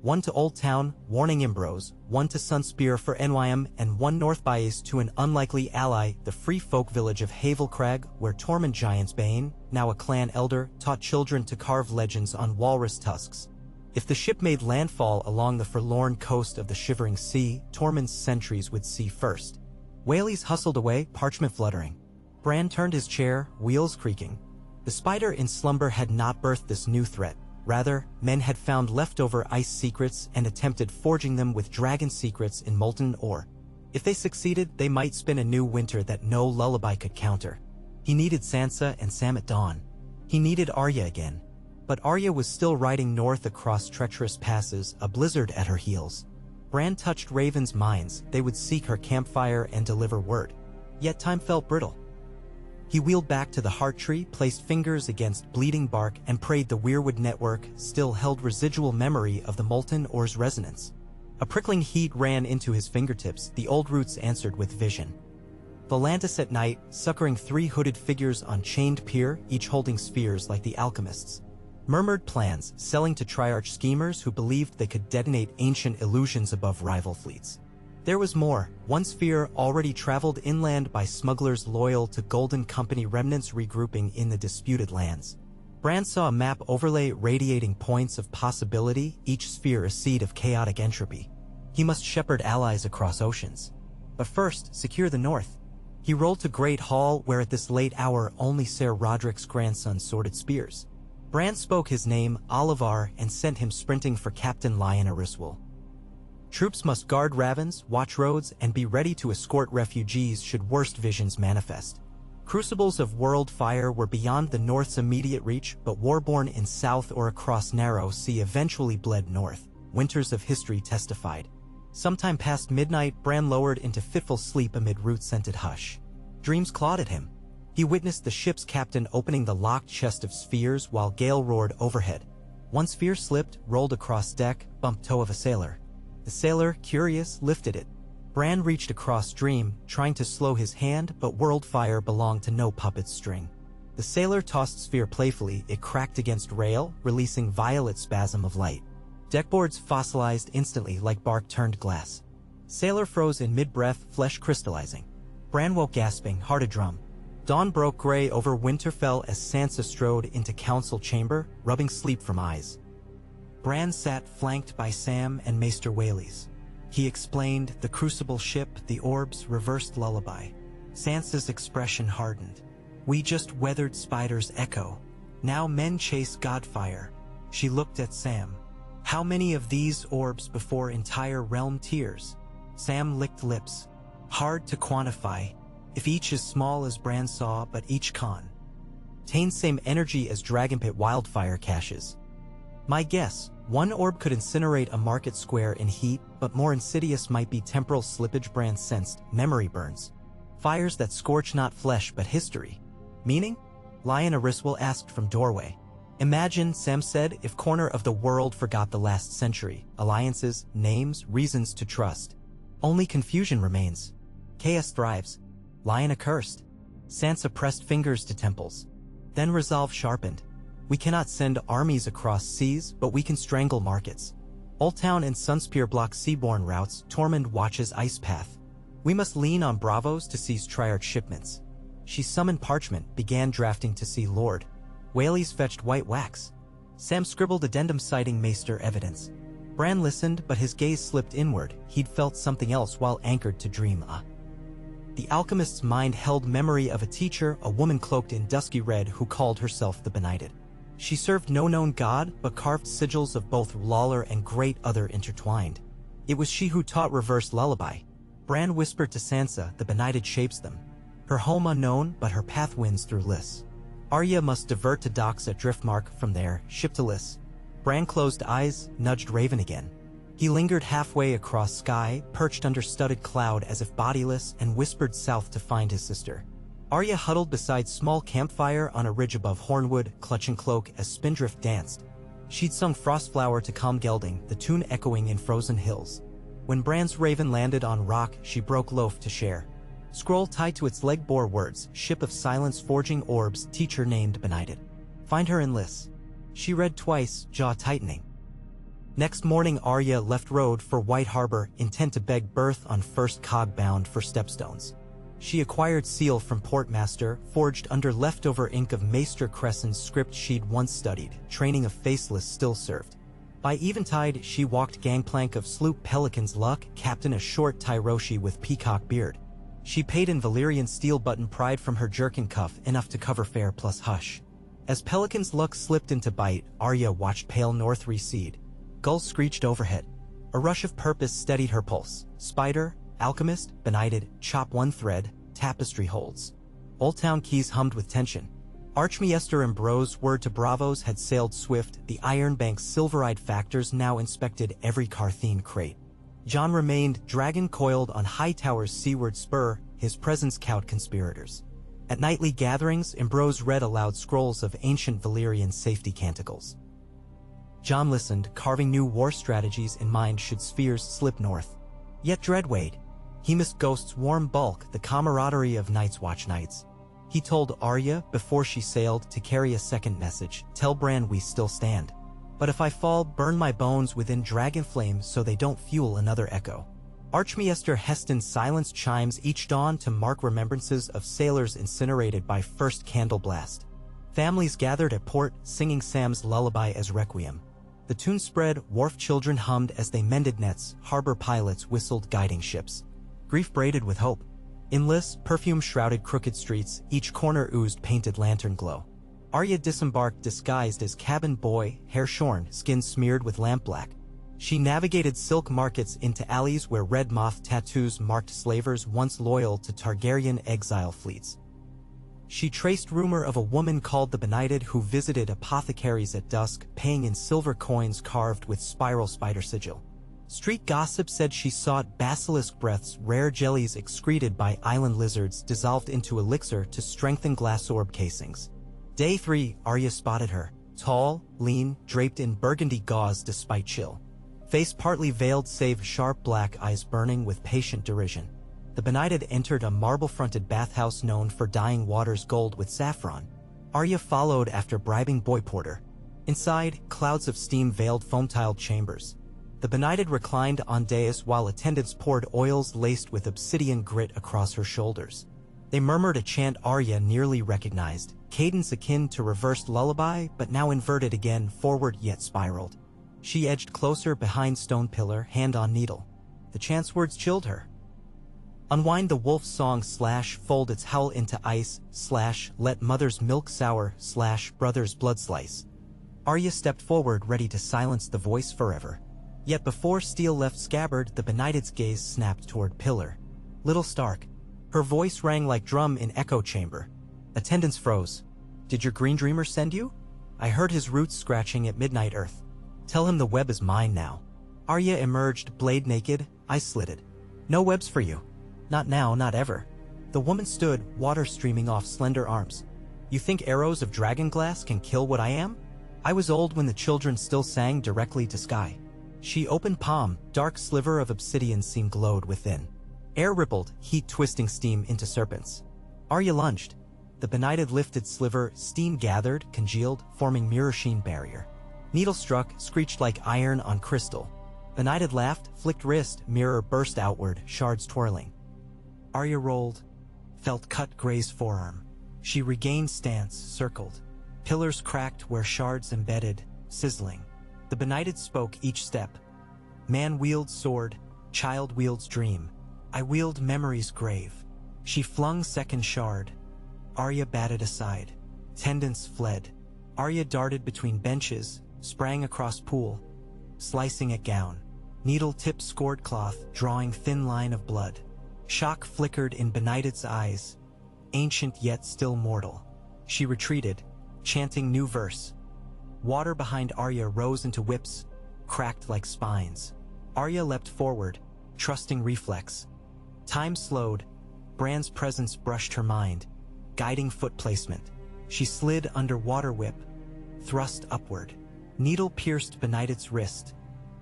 One to Old Town, warning Imbros, one to Sunspear for Enwyam, and one north by east to an unlikely ally, the free folk village of Havelcrag, where Tormund Giants Bane, now a clan elder, taught children to carve legends on walrus tusks. If the ship made landfall along the forlorn coast of the Shivering Sea, Tormund's sentries would see first. Whaleys hustled away, parchment fluttering. Bran turned his chair, wheels creaking. The spider in slumber had not birthed this new threat. Rather, men had found leftover ice secrets and attempted forging them with dragon secrets in molten ore. If they succeeded, they might spin a new winter that no lullaby could counter. He needed Sansa and Sam at dawn. He needed Arya again. But Arya was still riding north across treacherous passes, a blizzard at her heels. Bran touched Raven's minds. They would seek her campfire and deliver word. Yet time felt brittle. He wheeled back to the heart tree, placed fingers against bleeding bark, and prayed the weirwood network still held residual memory of the molten ore's resonance. A prickling heat ran into his fingertips. The old roots answered with vision. Volantis at night, succouring 3 hooded figures on chained pier, each holding spheres like the alchemists. Murmured plans, selling to Triarch schemers who believed they could detonate ancient illusions above rival fleets. There was more. One sphere already traveled inland by smugglers loyal to Golden Company remnants regrouping in the disputed lands. Bran saw a map overlay radiating points of possibility, each sphere a seed of chaotic entropy. He must shepherd allies across oceans. But first, secure the north. He rolled to Great Hall, where at this late hour only Ser Roderick's grandson sorted spears. Bran spoke his name, Olivar, and sent him sprinting for Captain Lion Ariswell. Troops must guard ravens, watch roads, and be ready to escort refugees should worst visions manifest. Crucibles of world fire were beyond the North's immediate reach, but warborn in south or across narrow sea eventually bled north, winters of history testified. Sometime past midnight, Bran lowered into fitful sleep amid root-scented hush. Dreams clawed at him. He witnessed the ship's captain opening the locked chest of spheres while gale roared overhead. One sphere slipped, rolled across deck, bumped toe of a sailor. The sailor, curious, lifted it. Bran reached across Dream, trying to slow his hand, but world fire belonged to no puppet's string. The sailor tossed sphere playfully. It cracked against rail, releasing violet spasm of light. Deckboards fossilized instantly like bark turned glass. Sailor froze in mid-breath, flesh crystallizing. Bran woke gasping, heart adrum. Dawn broke gray over Winterfell as Sansa strode into council chamber, rubbing sleep from eyes. Bran sat flanked by Sam and Maester Whaleys. He explained the crucible ship, the orbs, reversed lullaby. Sansa's expression hardened. We just weathered Spider's echo. Now men chase Godfire. She looked at Sam. How many of these orbs before entire realm tears? Sam licked lips. Hard to quantify. If each is small as Bran saw, but each contain same energy as Dragonpit wildfire caches. My guess, one orb could incinerate a market square in heat, but more insidious might be temporal slippage. Bran sensed memory burns. Fires that scorch not flesh but history. Meaning? Lion Ariswell asked from doorway. Imagine, Sam said, if corner of the world forgot the last century. Alliances, names, reasons to trust. Only confusion remains. Chaos thrives. Lion accursed. Sansa pressed fingers to temples. Then resolve sharpened. We cannot send armies across seas, but we can strangle markets. Old Town and Sunspear block seaborne routes. Tormund watches ice path. We must lean on bravos to seize Triarch shipments. She summoned parchment, began drafting to see Lord. Whaleys fetched white wax. Sam scribbled addendum citing Maester evidence. Bran listened, but his gaze slipped inward. He'd felt something else while anchored to dream. The alchemist's mind held memory of a teacher, a woman cloaked in dusky red who called herself the Benighted. She served no known god, but carved sigils of both Lawler and great other intertwined. It was she who taught reverse lullaby. Bran whispered to Sansa, the Benighted shapes them. Her home unknown, but her path wins through Lys. Arya must divert to docks at Driftmark, from there, ship to Lys. Bran closed eyes, nudged Raven again. He lingered halfway across sky, perched under studded cloud as if bodiless, and whispered south to find his sister. Arya huddled beside small campfire on a ridge above Hornwood, clutching cloak as Spindrift danced. She'd sung Frostflower to calm Gelding, the tune echoing in frozen hills. When Bran's Raven landed on rock, she broke loaf to share. Scroll tied to its leg bore words, Ship of Silence forging orbs, teacher named Benighted. Find her in Lys. She read twice, jaw tightening. Next morning Arya left road for White Harbor, intent to beg berth on first cog bound for Stepstones. She acquired seal from Portmaster, forged under leftover ink of Maester Crescent's script she'd once studied, training of Faceless still served. By eventide she walked gangplank of sloop Pelican's Luck, captain a short Tyroshi with peacock beard. She paid in Valyrian steel button pried from her jerkin cuff, enough to cover fare plus hush. As Pelican's Luck slipped into bite, Arya watched pale north recede. Gulls screeched overhead. A rush of purpose steadied her pulse. Spider, alchemist, benighted, chop one thread, tapestry holds. Old Town Keys hummed with tension. Archmaester Ambrose word to bravos had sailed swift. The Ironbank's silver-eyed factors now inspected every Carthene crate. Jon remained, dragon coiled on Hightower's seaward spur, his presence cowed conspirators. At nightly gatherings, Ambrose read aloud scrolls of ancient Valyrian safety canticles. Jon listened, carving new war strategies in mind should spheres slip north. Yet dread weighed. He missed Ghost's warm bulk, the camaraderie of Night's Watch nights. He told Arya, before she sailed, to carry a second message. Tell Bran we still stand. But if I fall, burn my bones within dragon flames so they don't fuel another echo. Archmaester Heston's silence chimes each dawn to mark remembrances of sailors incinerated by first candle blast. Families gathered at port, singing Sam's lullaby as requiem. The tune spread, wharf children hummed as they mended nets, harbor pilots whistled guiding ships. Grief braided with hope. In Lys, perfume shrouded crooked streets, each corner oozed painted lantern glow. Arya disembarked disguised as cabin boy, hair shorn, skin smeared with lampblack. She navigated silk markets into alleys where red moth tattoos marked slavers once loyal to Targaryen exile fleets. She traced rumor of a woman called the Benighted who visited apothecaries at dusk, paying in silver coins carved with spiral spider sigil. Street gossip said she sought basilisk breaths, rare jellies excreted by island lizards dissolved into elixir to strengthen glass orb casings. Day 3, Arya spotted her. Tall, lean, draped in burgundy gauze despite chill. Face partly veiled save sharp black eyes burning with patient derision. The Benighted entered a marble-fronted bathhouse known for dyeing waters gold with saffron. Arya followed after bribing boy porter. Inside, clouds of steam veiled foam-tiled chambers. The Benighted reclined on dais while attendants poured oils laced with obsidian grit across her shoulders. They murmured a chant Arya nearly recognized, cadence akin to reversed lullaby, but now inverted again, forward yet spiraled. She edged closer behind stone pillar, hand on needle. The chant's words chilled her. Unwind the wolf song / fold its howl into ice / let mother's milk sour / brother's blood slice. Arya stepped forward, ready to silence the voice forever. Yet before steel left scabbard, the Benighted's gaze snapped toward pillar. Little Stark. Her voice rang like drum in echo chamber. Attendants froze. "Did your green dreamer send you?" I heard his roots scratching at midnight earth. "Tell him the web is mine now." Arya emerged, blade naked, eyes slitted. "No webs for you. Not now, not ever." The woman stood, water streaming off slender arms. "You think arrows of dragon glass can kill what I am? I was old when the children still sang directly to sky." She opened palm, dark sliver of obsidian seam glowed within. Air rippled, heat twisting steam into serpents. Arya lunged. The benighted lifted sliver, steam gathered, congealed, forming mirror sheen barrier. Needle struck, screeched like iron on crystal. Benighted laughed, flicked wrist, mirror burst outward, shards twirling. Arya rolled, felt cut graze forearm. She regained stance, circled. Pillars cracked where shards embedded, sizzling. The benighted spoke each step. "Man wields sword, child wields dream. I wield memory's grave." She flung second shard. Arya batted aside. Tendons fled. Arya darted between benches, sprang across pool, slicing at gown. Needle tip scored cloth, drawing thin line of blood. Shock flickered in benighted's eyes, ancient yet still mortal. She retreated, chanting new verse. Water behind Arya rose into whips, cracked like spines. Arya leapt forward, trusting reflex. Time slowed. Bran's presence brushed her mind, guiding foot placement. She slid under water whip, thrust upward. Needle pierced benighted's wrist.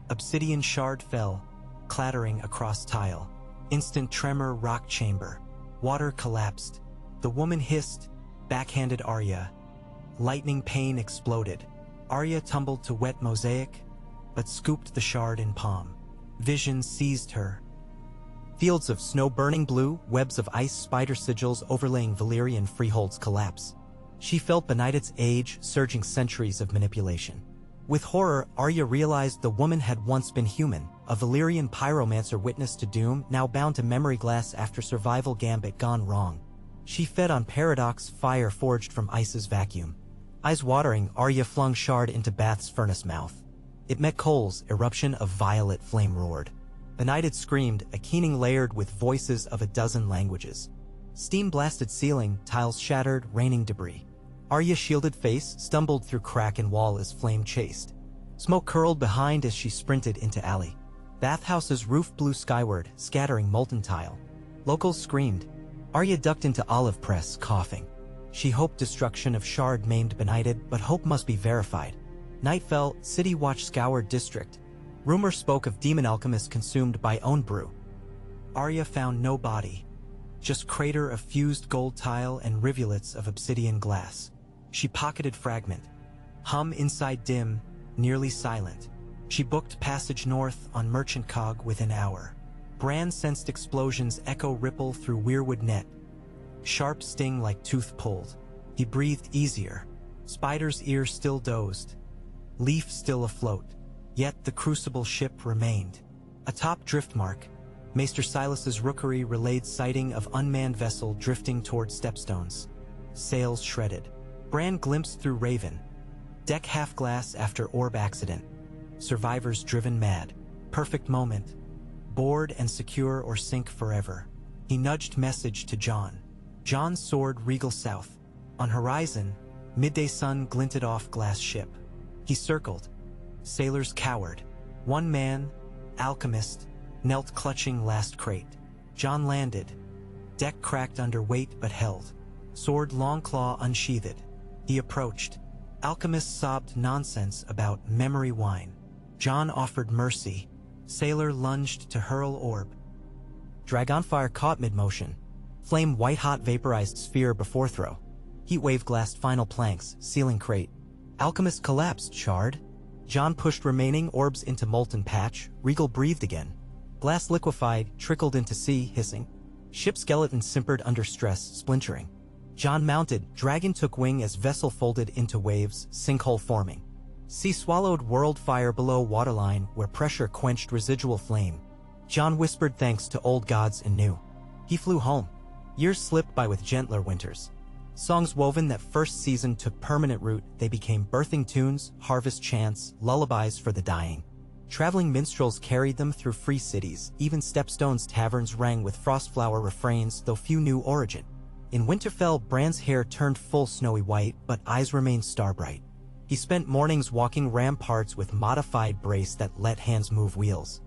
Obsidian shard fell, clattering across tile. Instant tremor rock chamber. Water collapsed. The woman hissed, backhanded Arya. Lightning pain exploded. Arya tumbled to wet mosaic, but scooped the shard in palm. Vision seized her. Fields of snow burning blue, webs of ice, spider sigils overlaying Valyrian freeholds collapse. She felt benighted's age, surging centuries of manipulation. With horror, Arya realized the woman had once been human, a Valyrian pyromancer witness to doom, now bound to memory glass after survival gambit gone wrong. She fed on paradox, fire forged from ice's vacuum. Eyes watering, Arya flung shard into Bath's furnace mouth. It met coals, eruption of violet flame roared. Benighted screamed, a keening layered with voices of a dozen languages. Steam blasted ceiling, tiles shattered, raining debris. Arya shielded face, stumbled through crack in wall as flame chased. Smoke curled behind as she sprinted into alley. Bathhouse's roof blew skyward, scattering molten tile. Locals screamed. Arya ducked into olive press, coughing. She hoped destruction of shard maimed benighted, but hope must be verified. Night fell, city watch scoured district. Rumor spoke of demon alchemists consumed by own brew. Arya found no body, just crater of fused gold tile and rivulets of obsidian glass. She pocketed fragment. Hum inside dim, nearly silent. She booked passage north on merchant cog within hour. Bran sensed explosions echo ripple through weirwood net. Sharp sting like tooth pulled. He breathed easier. Spider's ear still dozed. Leaf still afloat. Yet the crucible ship remained. Atop driftmark, Maester Silas's rookery relayed sighting of unmanned vessel drifting toward stepstones. Sails shredded. Bran glimpsed through Raven. Deck half glass after orb accident. Survivors driven mad. Perfect moment. Board and secure or sink forever. He nudged message to Jon. Jon soared regal south. On horizon, midday sun glinted off glass ship. He circled. Sailors cowered. One man, alchemist, knelt clutching last crate. Jon landed. Deck cracked under weight but held. Sword long claw unsheathed. He approached. Alchemist sobbed nonsense about memory wine. Jon offered mercy. Sailor lunged to hurl orb. Dragonfire caught mid-motion. Flame white-hot vaporized sphere before throw. Heatwave glassed final planks, sealing crate. Alchemist collapsed, shard. Jon pushed remaining orbs into molten patch. Regal breathed again. Glass liquefied, trickled into sea, hissing. Ship skeleton simpered under stress, splintering. Jon mounted, dragon took wing as vessel folded into waves, sinkhole forming. Sea swallowed world fire below waterline where pressure quenched residual flame. Jon whispered thanks to old gods and new. He flew home. Years slipped by with gentler winters. Songs woven that first season took permanent root, they became birthing tunes, harvest chants, lullabies for the dying. Traveling minstrels carried them through free cities, even Stepstone's taverns rang with Frostflower refrains, though few knew origin. In Winterfell, Bran's hair turned full snowy white, but eyes remained starbright. He spent mornings walking ramparts with modified brace that let hands move wheels.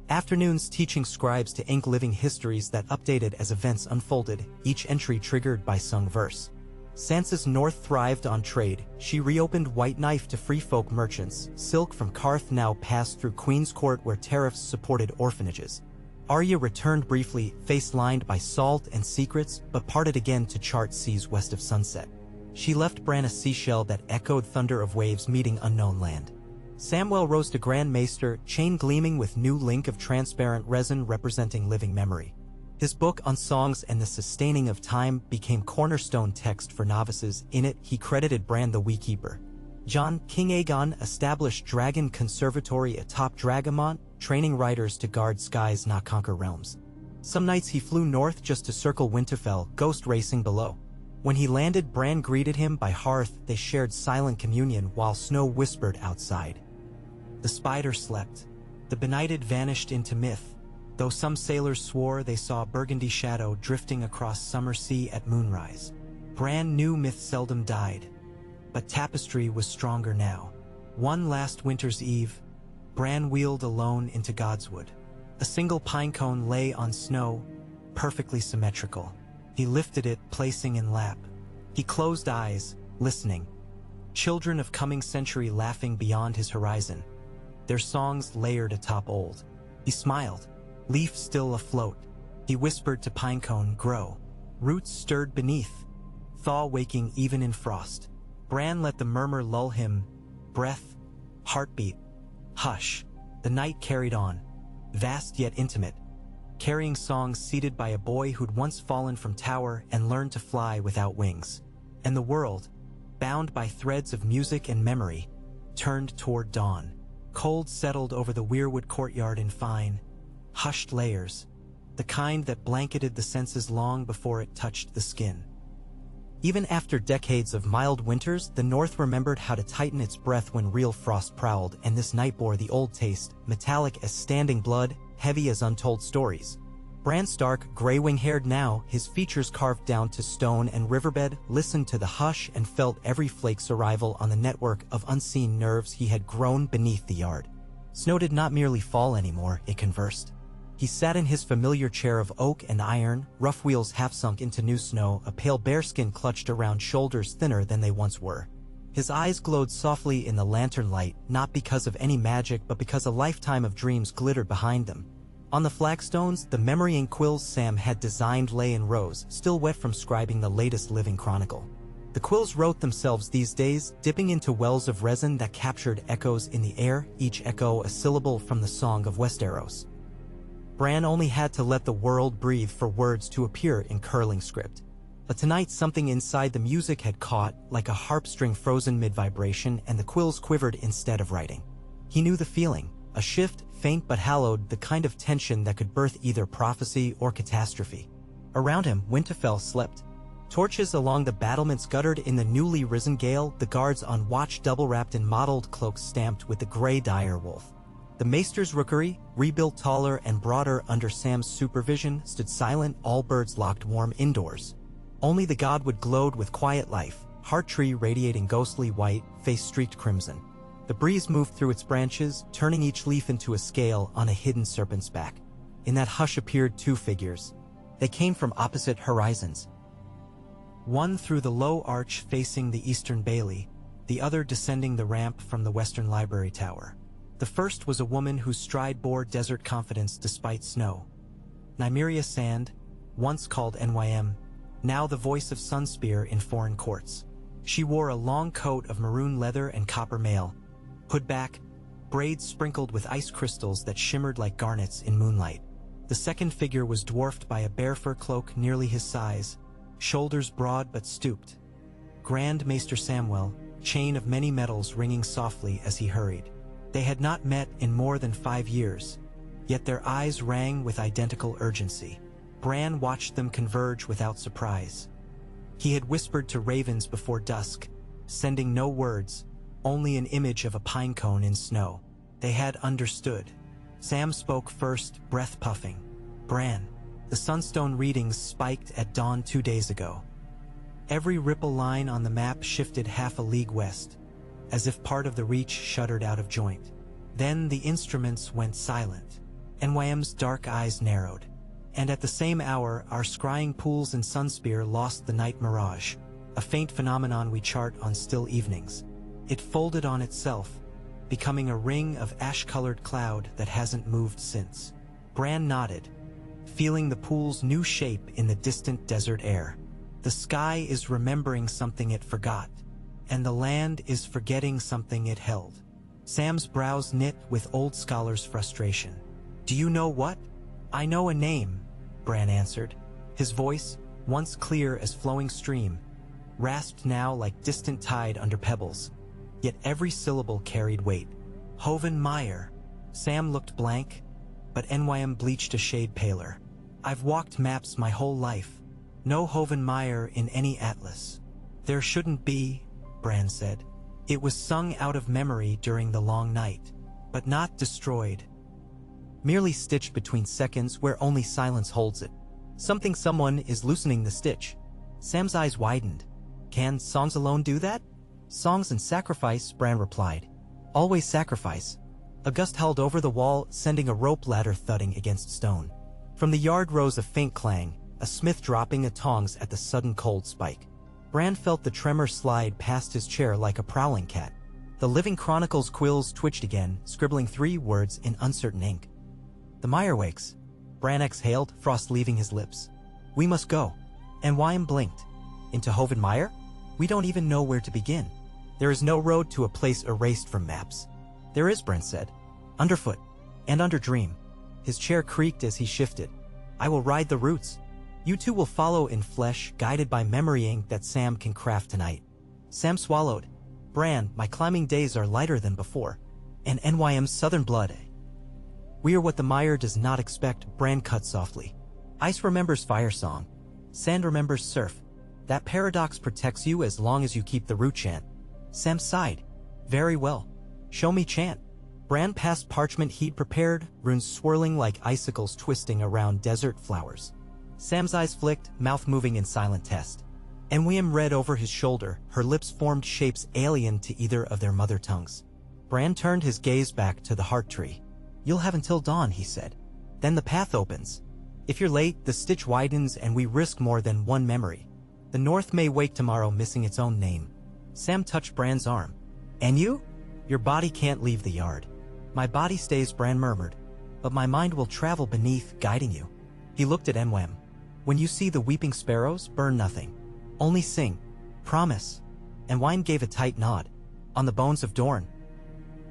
Afternoons teaching scribes to ink living histories that updated as events unfolded, each entry triggered by sung verse. Sansa's North thrived on trade. She reopened White Knife to free folk merchants. Silk from Karth now passed through Queen's Court where tariffs supported orphanages. Arya returned briefly, face lined by salt and secrets, but parted again to chart seas west of sunset. She left Bran a seashell that echoed thunder of waves meeting unknown land. Samwell rose to Grand Maester, chain gleaming with new link of transparent resin representing living memory. His book on songs and the sustaining of time became cornerstone text for novices. In it, he credited Bran the Weekeeper. Jon, King Aegon established Dragon Conservatory atop Dragamont, training riders to guard skies not conquer realms. Some nights he flew north just to circle Winterfell, ghost racing below. When he landed, Bran greeted him by hearth. They shared silent communion while snow whispered outside. The spider slept. The benighted vanished into myth, though some sailors swore they saw a burgundy shadow drifting across summer sea at moonrise. Bran knew myth seldom died, but tapestry was stronger now. One last winter's eve, Bran wheeled alone into Godswood. A single pinecone lay on snow, perfectly symmetrical. He lifted it, placing in lap. He closed eyes, listening. Children of coming century laughing beyond his horizon. Their songs layered atop old. He smiled. Leaf still afloat. He whispered to pinecone, grow. Roots stirred beneath. Thaw waking even in frost. Bran let the murmur lull him. Breath. Heartbeat. Hush. The night carried on. Vast yet intimate. Carrying songs seated by a boy who'd once fallen from tower and learned to fly without wings. And the world, bound by threads of music and memory, turned toward dawn. Cold settled over the Weirwood courtyard in fine, hushed layers, the kind that blanketed the senses long before it touched the skin. Even after decades of mild winters, the North remembered how to tighten its breath when real frost prowled, and this night bore the old taste, metallic as standing blood, heavy as untold stories. Bran Stark, gray-wing-haired now, his features carved down to stone and riverbed, listened to the hush and felt every flake's arrival on the network of unseen nerves he had grown beneath the yard. Snow did not merely fall anymore, it conversed. He sat in his familiar chair of oak and iron, rough wheels half sunk into new snow, a pale bearskin clutched around shoulders thinner than they once were. His eyes glowed softly in the lantern light, not because of any magic but because a lifetime of dreams glittered behind them. On the flagstones, the memory and quills Sam had designed lay in rows, still wet from scribing the latest living chronicle. The quills wrote themselves these days, dipping into wells of resin that captured echoes in the air, each echo a syllable from the song of Westeros. Bran only had to let the world breathe for words to appear in curling script. But tonight something inside the music had caught, like a harp string frozen mid-vibration, and the quills quivered instead of writing. He knew the feeling, a shift, faint but hallowed, the kind of tension that could birth either prophecy or catastrophe. Around him, Winterfell slept. Torches along the battlements guttered in the newly risen gale, the guards on watch double-wrapped in mottled cloaks stamped with the gray dire wolf. The Maester's rookery, rebuilt taller and broader under Sam's supervision, stood silent, all birds locked warm indoors. Only the godwood glowed with quiet life, heart tree radiating ghostly white, face streaked crimson. The breeze moved through its branches, turning each leaf into a scale on a hidden serpent's back. In that hush appeared two figures. They came from opposite horizons. One through the low arch facing the eastern bailey, the other descending the ramp from the western library tower. The first was a woman whose stride bore desert confidence despite snow. Nymeria Sand, once called NYM, now the voice of Sunspear in foreign courts. She wore a long coat of maroon leather and copper mail, hood back, braids sprinkled with ice crystals that shimmered like garnets in moonlight. The second figure was dwarfed by a bear fur cloak nearly his size, shoulders broad but stooped. Grand Maester Samwell, chain of many metals ringing softly as he hurried. They had not met in more than 5 years, yet their eyes rang with identical urgency. Bran watched them converge without surprise. He had whispered to ravens before dusk, sending no words, only an image of a pinecone in snow. They had understood. Sam spoke first, breath puffing. Bran, the sunstone readings spiked at dawn 2 days ago. Every ripple line on the map shifted half a league west, as if part of the reach shuddered out of joint. Then the instruments went silent. NYM's dark eyes narrowed. And at the same hour, our scrying pools in Sunspear lost the night mirage, a faint phenomenon we chart on still evenings. It folded on itself, becoming a ring of ash-colored cloud that hasn't moved since. Bran nodded, feeling the pool's new shape in the distant desert air. The sky is remembering something it forgot, and the land is forgetting something it held. Sam's brows knit with old scholar's frustration. Do you know what? I know a name, Bran answered. His voice, once clear as flowing stream, rasped now like distant tide under pebbles. Yet every syllable carried weight. Hoven Meyer. Sam looked blank, but NYM bleached a shade paler. I've walked maps my whole life. No Hoven Meyer in any atlas. There shouldn't be, Bran said. It was sung out of memory during the long night, but not destroyed. Merely stitched between seconds where only silence holds it. Someone is loosening the stitch. Sam's eyes widened. Can songs alone do that? Songs and sacrifice, Bran replied. Always sacrifice. A gust howled over the wall, sending a rope ladder thudding against stone. From the yard rose a faint clang, a smith dropping the tongs at the sudden cold spike. Bran felt the tremor slide past his chair like a prowling cat. The Living Chronicles quills twitched again, scribbling 3 words in uncertain ink. The Meyer wakes. Bran exhaled, frost leaving his lips. We must go. And NYM blinked. Into Hoven Meyer? We don't even know where to begin. There is no road to a place erased from maps. There is, Bran said. Underfoot. And under dream. His chair creaked as he shifted. I will ride the roots. You two will follow in flesh, guided by memory ink that Sam can craft tonight. Sam swallowed. Bran, my climbing days are lighter than before. And NYM's southern blood. We are what the Meyer does not expect, Bran cut softly. Ice remembers fire song. Sand remembers surf. That paradox protects you as long as you keep the root chant. Sam sighed. Very well. Show me chant. Bran passed parchment he'd prepared, runes swirling like icicles twisting around desert flowers. Sam's eyes flicked, mouth moving in silent test. NYM read over his shoulder, her lips formed shapes alien to either of their mother tongues. Bran turned his gaze back to the heart tree. You'll have until dawn, he said. Then the path opens. If you're late, the stitch widens and we risk more than one memory. The North may wake tomorrow missing its own name. Sam touched Bran's arm. And you? Your body can't leave the yard. My body stays, Bran murmured. But my mind will travel beneath, guiding you. He looked at NYM. When you see the weeping sparrows, burn nothing. Only sing. Promise. NYM gave a tight nod. On the bones of Dorne.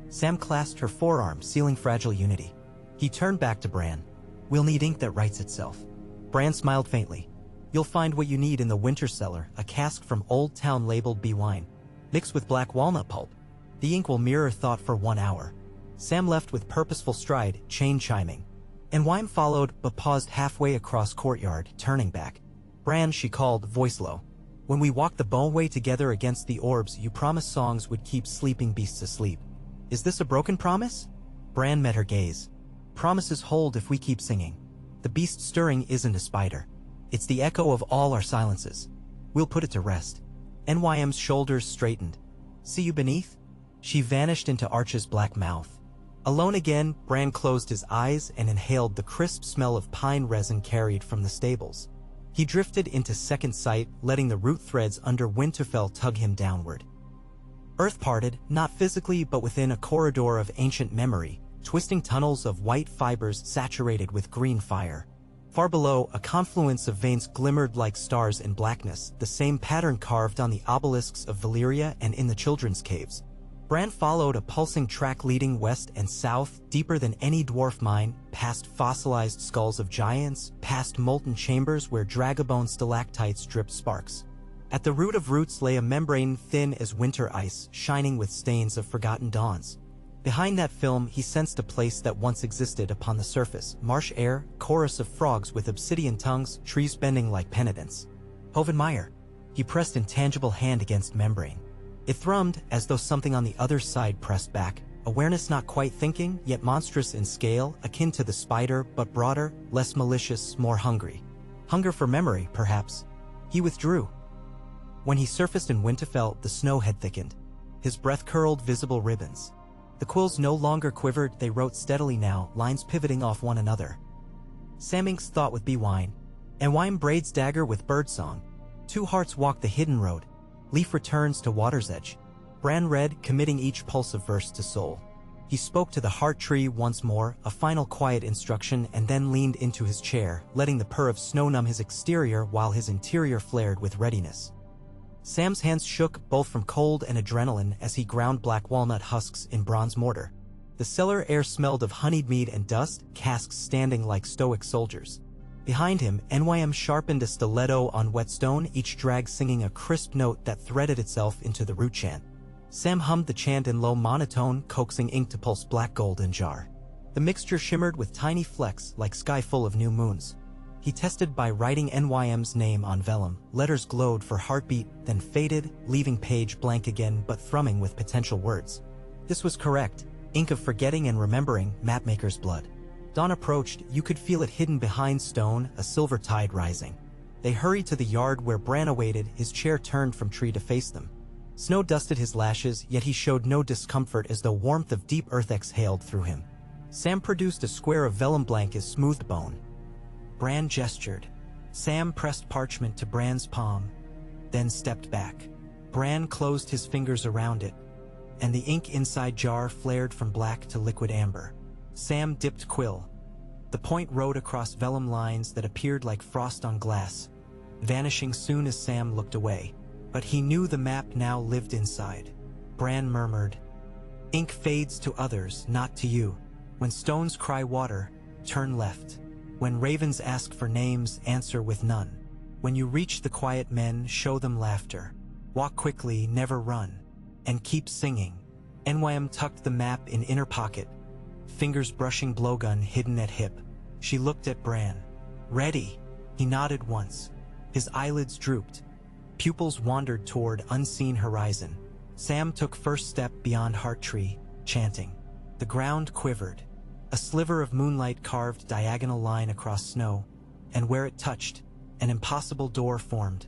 Sam clasped her forearm, sealing fragile unity. He turned back to Bran. We'll need ink that writes itself. Bran smiled faintly. You'll find what you need in the winter cellar, a cask from Old Town labeled B wine, mixed with black walnut pulp. The ink will mirror thought for 1 hour. Sam left with purposeful stride, chain chiming. NYM followed, but paused halfway across courtyard, turning back. Bran, she called, voice low. When we walked the boneway together against the orbs, you promised songs would keep sleeping beasts asleep. Is this a broken promise? Bran met her gaze. Promises hold if we keep singing. The beast stirring isn't a spider. It's the echo of all our silences. We'll put it to rest. NYM's shoulders straightened. See you beneath? She vanished into Arch's black mouth. Alone again, Bran closed his eyes and inhaled the crisp smell of pine resin carried from the stables. He drifted into second sight, letting the root threads under Winterfell tug him downward. Earth parted, not physically but within a corridor of ancient memory, twisting tunnels of white fibers saturated with green fire. Far below, a confluence of veins glimmered like stars in blackness, the same pattern carved on the obelisks of Valyria and in the children's caves. Bran followed a pulsing track leading west and south, deeper than any dwarf mine, past fossilized skulls of giants, past molten chambers where dragobone stalactites dripped sparks. At the root of roots lay a membrane thin as winter ice, shining with stains of forgotten dawns. Behind that film, he sensed a place that once existed upon the surface, marsh air, chorus of frogs with obsidian tongues, trees bending like penitents. Hoven Meyer. He pressed intangible hand against membrane. It thrummed as though something on the other side pressed back, Awareness not quite thinking, yet monstrous in scale, akin to the spider, but broader, less malicious, more hungry. Hunger for memory, perhaps. He withdrew. When he surfaced in Winterfell, the snow had thickened. His breath curled visible ribbons. The quills no longer quivered, they wrote steadily now, lines pivoting off one another. Sam inks thought with Bewine, and Wime braids dagger with birdsong. Two hearts walk the hidden road. Leaf returns to water's edge. Bran read, committing each pulse of verse to soul. He spoke to the heart tree once more, a final quiet instruction, and then leaned into his chair, letting the purr of snow numb his exterior while his interior flared with readiness. Sam's hands shook, both from cold and adrenaline, as he ground black walnut husks in bronze mortar. The cellar air smelled of honeyed mead and dust, casks standing like stoic soldiers. Behind him, NYM sharpened a stiletto on wet stone, each drag singing a crisp note that threaded itself into the root chant. Sam hummed the chant in low monotone, coaxing ink to pulse black gold in jar. The mixture shimmered with tiny flecks like sky full of new moons. He tested by writing NYM's name on vellum. Letters glowed for heartbeat, then faded, leaving page blank again but thrumming with potential words. This was correct. Ink of forgetting and remembering, mapmaker's blood. Dawn approached, you could feel it hidden behind stone, a silver tide rising. They hurried to the yard where Bran awaited, his chair turned from tree to face them. Snow dusted his lashes, yet he showed no discomfort as though warmth of deep earth exhaled through him. Sam produced a square of vellum blank as smooth bone. Bran gestured. Sam pressed parchment to Bran's palm, then stepped back. Bran closed his fingers around it, and the ink inside jar flared from black to liquid amber. Sam dipped quill. The point rode across vellum lines that appeared like frost on glass, vanishing soon as Sam looked away. But he knew the map now lived inside. Bran murmured, ink fades to others, not to you. When stones cry water, turn left. When ravens ask for names, answer with none. When you reach the quiet men, show them laughter. Walk quickly, never run. And keep singing. NYM tucked the map in inner pocket, fingers brushing blowgun hidden at hip. She looked at Bran. Ready? He nodded once. His eyelids drooped. Pupils wandered toward unseen horizon. Sam took first step beyond Heart Tree, chanting. The ground quivered. A sliver of moonlight carved diagonal line across snow, and where it touched, an impossible door formed.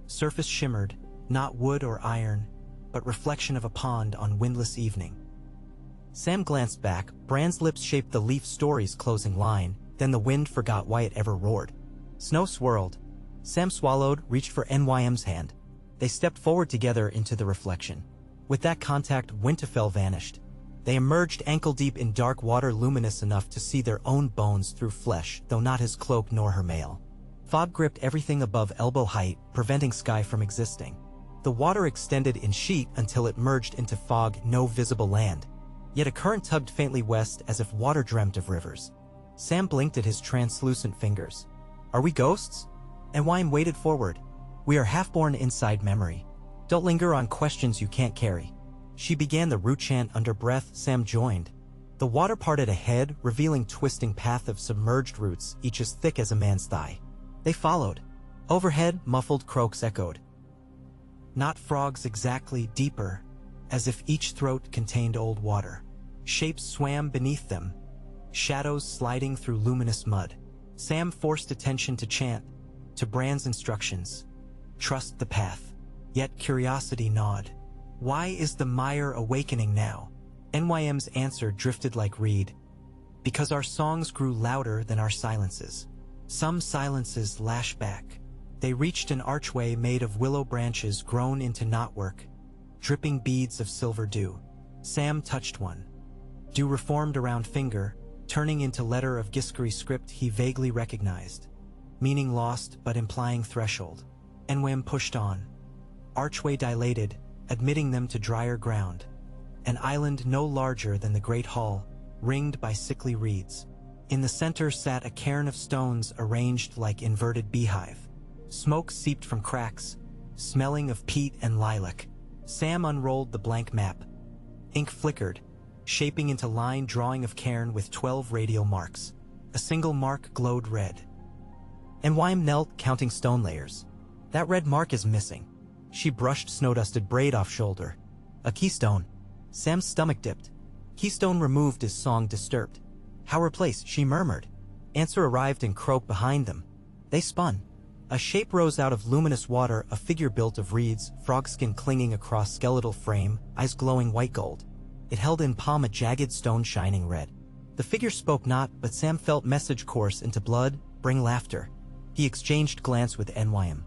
Surface shimmered, not wood or iron, but reflection of a pond on windless evening. Sam glanced back, Bran's lips shaped the Leaf story's closing line, then the wind forgot why it ever roared. Snow swirled. Sam swallowed, reached for NYM's hand. They stepped forward together into the reflection. With that contact, Winterfell vanished. They emerged ankle-deep in dark water luminous enough to see their own bones through flesh, though not his cloak nor her mail. Fog gripped everything above elbow height, preventing sky from existing. The water extended in sheet until it merged into fog, no visible land. Yet a current tugged faintly west as if water dreamt of rivers. Sam blinked at his translucent fingers. Are we ghosts? And Wime waded forward. We are half-born inside memory. Don't linger on questions you can't carry. She began the root chant under breath. Sam joined. The water parted ahead, revealing twisting path of submerged roots, each as thick as a man's thigh. They followed. Overhead, muffled croaks echoed. Not frogs exactly, deeper, as if each throat contained old water. Shapes swam beneath them, shadows sliding through luminous mud. Sam forced attention to chant, to Bran's instructions. Trust the path. Yet curiosity gnawed. Why is the mire awakening now? NYM's answer drifted like reed. Because our songs grew louder than our silences. Some silences lash back. They reached an archway made of willow branches grown into knotwork, dripping beads of silver dew. Sam touched one. Dew reformed around finger, turning into letter of Giscari script he vaguely recognized. Meaning lost but implying threshold. NYM pushed on. Archway dilated, admitting them to drier ground. An island no larger than the Great Hall, ringed by sickly reeds. In the center sat a cairn of stones arranged like inverted beehive. Smoke seeped from cracks, smelling of peat and lilac. Sam unrolled the blank map. Ink flickered, shaping into line drawing of cairn with 12 radial marks. A single mark glowed red. And Wime knelt, counting stone layers. That red mark is missing. She brushed snow-dusted braid off shoulder. A keystone. Sam's stomach dipped. Keystone removed his song disturbed. How replace, she murmured. Answer arrived and croaked behind them. They spun. A shape rose out of luminous water, a figure built of reeds, frog skin clinging across skeletal frame, eyes glowing white gold. It held in palm a jagged stone shining red. The figure spoke not, but Sam felt message course into blood, bring laughter. He exchanged glance with NYM.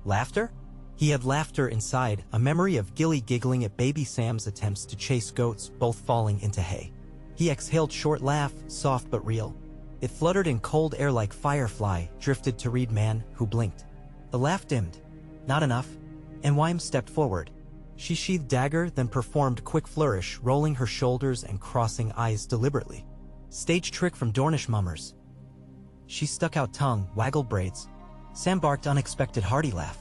Laughter? He had laughter inside, a memory of Gilly giggling at baby Sam's attempts to chase goats, both falling into hay. He exhaled short laugh, soft but real. It fluttered in cold air like firefly, drifted to read man, who blinked. The laugh dimmed. Not enough. NYM stepped forward. She sheathed dagger, then performed quick flourish, rolling her shoulders and crossing eyes deliberately. Stage trick from Dornish mummers. She stuck out tongue, waggled braids. Sam barked unexpected hearty laugh.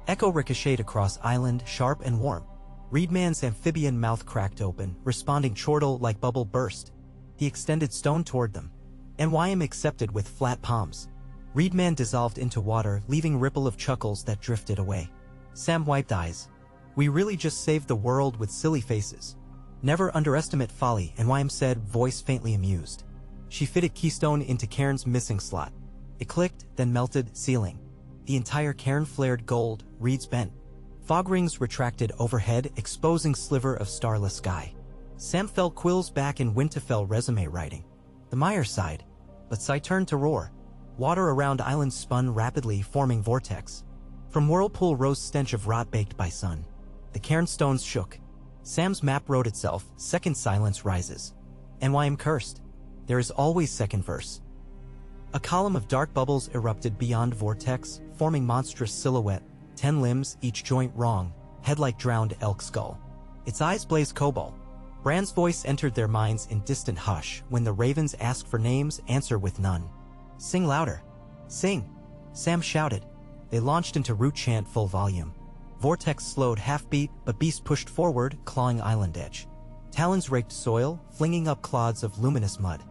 Echo ricocheted across island, sharp and warm. Reedman's amphibian mouth cracked open, responding chortle like bubble burst. He extended stone toward them. NYM accepted with flat palms. Reedman dissolved into water, leaving ripple of chuckles that drifted away. Sam wiped eyes. We really just saved the world with silly faces. Never underestimate folly, NYM said, voice faintly amused. She fitted Keystone into Cairn's missing slot. It clicked, then melted, sealing. The entire cairn flared gold, reeds bent. Fog rings retracted overhead, exposing sliver of starless sky. Sam felt quills back in Winterfell resume writing. The mire sighed, but Sai turned to roar. Water around island spun rapidly, forming vortex. From whirlpool rose stench of rot baked by sun. The cairn stones shook. Sam's map wrote itself, second silence rises. NYM cursed. There is always second verse. A column of dark bubbles erupted beyond vortex, forming monstrous silhouette, 10 limbs, each joint wrong, head like drowned elk skull. Its eyes blazed cobalt. Bran's voice entered their minds in distant hush. When the ravens asked for names, answer with none. Sing louder. Sing. Sam shouted. They launched into root chant full volume. Vortex slowed half-beat, but beast pushed forward, clawing island edge. Talons raked soil, flinging up clods of luminous mud.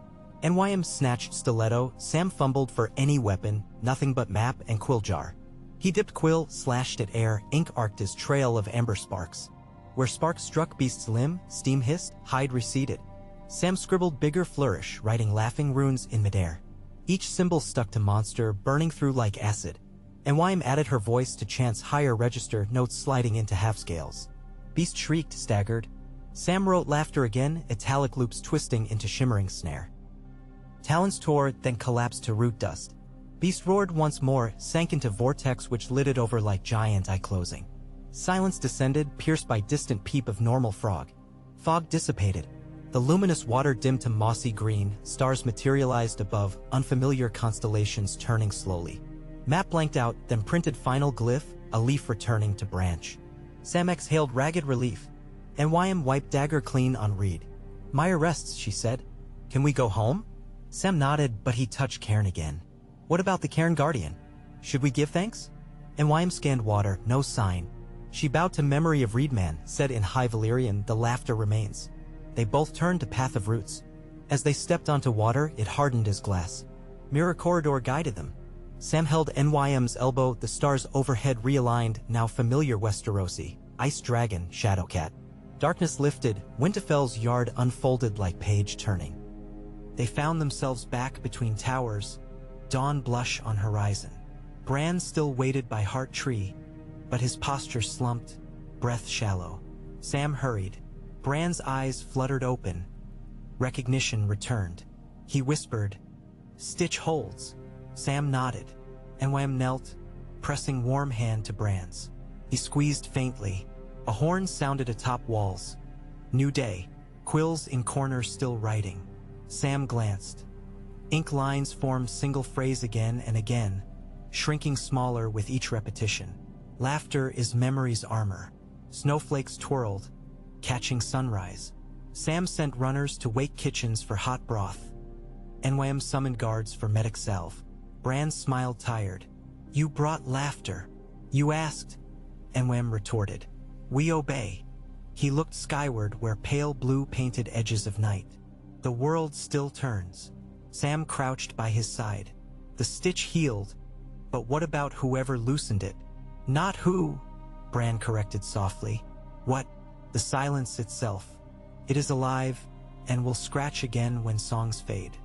NYM snatched stiletto. Sam fumbled for any weapon, nothing but map and quill jar. He dipped quill, slashed at air, ink arced his trail of amber sparks. Where sparks struck beast's limb, steam hissed, hide receded. Sam scribbled bigger flourish, writing laughing runes in midair. Each symbol stuck to monster, burning through like acid. NYM added her voice to chant's higher register, notes sliding into half-scales. Beast shrieked, staggered. Sam wrote laughter again, italic loops twisting into shimmering snare. Talons tore, then collapsed to root dust. Beast roared once more, sank into vortex which lit it over like giant eye closing. Silence descended, pierced by distant peep of normal frog. Fog dissipated. The luminous water dimmed to mossy green, stars materialized above, unfamiliar constellations turning slowly. Map blanked out, then printed final glyph, a leaf returning to branch. Sam exhaled ragged relief. NYM wiped dagger clean on reed. Maya rests, she said. Can we go home? Sam nodded, but he touched Cairn again. What about the Cairn Guardian? Should we give thanks? NYM scanned water, no sign. She bowed to memory of Reedman, said in High Valyrian, the laughter remains. They both turned to path of roots. As they stepped onto water, it hardened as glass. Mirror corridor guided them. Sam held NYM's elbow, the stars overhead realigned, now familiar Westerosi, Ice Dragon, Shadowcat. Darkness lifted, Winterfell's yard unfolded like page turning. They found themselves back between towers, dawn blush on horizon. Bran still waited by Heart Tree, but his posture slumped, breath shallow. Sam hurried. Bran's eyes fluttered open. Recognition returned. He whispered, "Stitch holds." Sam nodded. NYM knelt, pressing warm hand to Bran's. He squeezed faintly. A horn sounded atop walls. New day. Quills in corners still writing. Sam glanced. Ink lines formed single phrase again and again, shrinking smaller with each repetition. Laughter is memory's armor. Snowflakes twirled, catching sunrise. Sam sent runners to wake kitchens for hot broth. NYM summoned guards for medic salve. Bran smiled tired. You brought laughter. You asked. NYM retorted. We obey. He looked skyward where pale blue painted edges of night. The world still turns. Sam crouched by his side. The stitch healed, but what about whoever loosened it? Not who, Bran corrected softly. What? The silence itself. It is alive. and will scratch again when songs fade.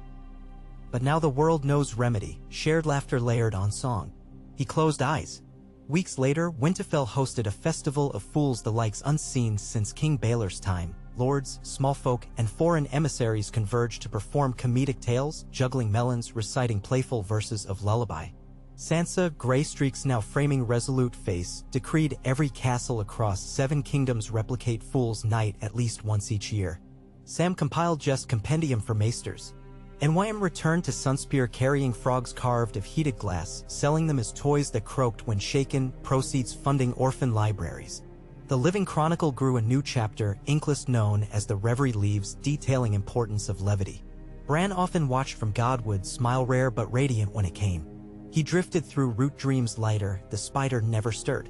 But now the world knows remedy, shared laughter layered on song. He closed eyes. Weeks later, Winterfell hosted a festival of fools the likes unseen since King Baelor's time. Lords, small folk, and foreign emissaries converged to perform comedic tales, juggling melons, reciting playful verses of lullaby. Sansa, gray streaks now framing resolute face, decreed every castle across 7 kingdoms replicate Fool's Night at least once each year. Sam compiled just compendium for maesters. NYM returned to Sunspear carrying frogs carved of heated glass, selling them as toys that croaked when shaken, proceeds funding orphan libraries. The Living Chronicle grew a new chapter, inkless known as the Reverie Leaves, detailing importance of levity. Bran often watched from Godwood, smile rare but radiant when it came. He drifted through root dreams lighter, the spider never stirred.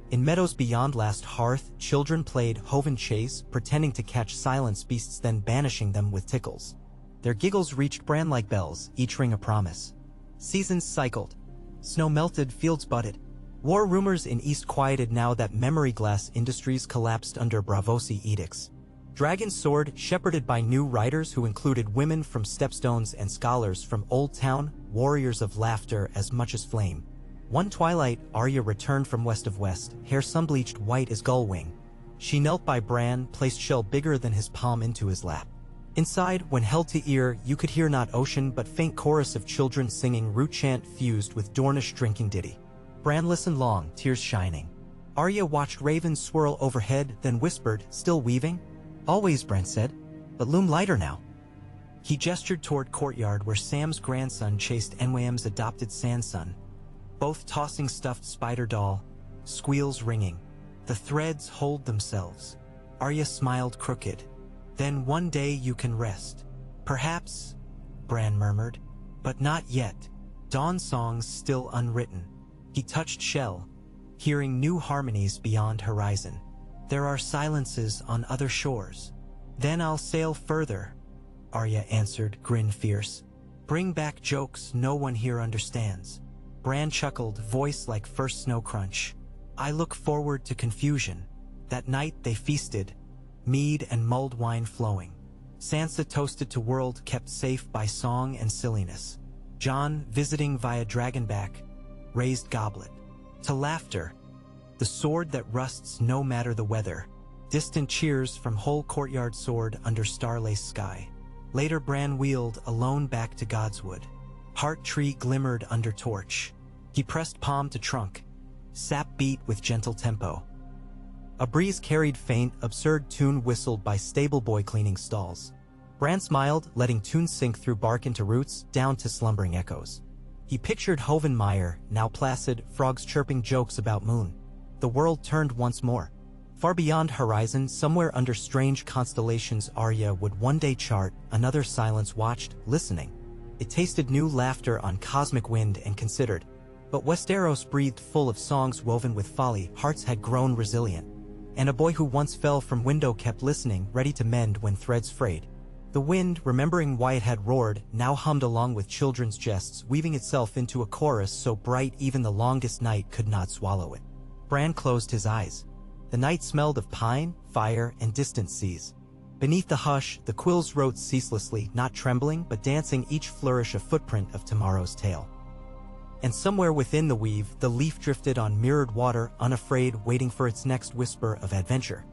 In meadows beyond last hearth, children played Hoven Chase, pretending to catch silence beasts then banishing them with tickles. Their giggles reached Bran like bells, each ring a promise. Seasons cycled. Snow melted, fields budded. War rumors in East quieted now that memory glass industries collapsed under Braavosi edicts. Dragon's Sword, shepherded by new writers who included women from Stepstones and scholars from Old Town, warriors of laughter as much as flame. One twilight, Arya returned from west of west, hair sun-bleached white as gull wing. She knelt by Bran, placed shell bigger than his palm into his lap. Inside, when held to ear, you could hear not ocean but faint chorus of children singing root chant fused with Dornish drinking ditty. Bran listened long, tears shining. Arya watched ravens swirl overhead, then whispered, still weaving? Always, Bran said, but loom lighter now. He gestured toward courtyard where Sam's grandson chased NYM's adopted sandson, both tossing stuffed spider doll, squeals ringing. The threads hold themselves. Arya smiled crooked. Then one day you can rest. Perhaps, Bran murmured, but not yet. Dawn songs still unwritten. He touched shell, hearing new harmonies beyond horizon. There are silences on other shores. Then I'll sail further, Arya answered, grin fierce. Bring back jokes no one here understands. Bran chuckled, voice like first snow crunch. I look forward to confusion. That night they feasted, mead and mulled wine flowing. Sansa toasted to world kept safe by song and silliness. Jon, visiting via Dragonback, raised goblet. To laughter, the sword that rusts no matter the weather. Distant cheers from whole courtyard soared under star-laced sky. Later Bran wheeled alone back to Godswood. Heart tree glimmered under torch. He pressed palm to trunk. Sap beat with gentle tempo. A breeze carried faint, absurd tune whistled by stable boy cleaning stalls. Bran smiled, letting tune sink through bark into roots, down to slumbering echoes. He pictured Hovenmire, now placid, frogs chirping jokes about moon. The world turned once more. Far beyond horizon, somewhere under strange constellations Arya would one day chart, another silence watched, listening. It tasted new laughter on cosmic wind and considered. But Westeros breathed full of songs woven with folly, hearts had grown resilient. And a boy who once fell from window kept listening, ready to mend when threads frayed. The wind, remembering why it had roared, now hummed along with children's jests, weaving itself into a chorus so bright even the longest night could not swallow it. Bran closed his eyes. The night smelled of pine, fire, and distant seas. Beneath the hush, the quills wrote ceaselessly, not trembling but dancing, each flourish a footprint of tomorrow's tale. And somewhere within the weave, the leaf drifted on mirrored water, unafraid, waiting for its next whisper of adventure.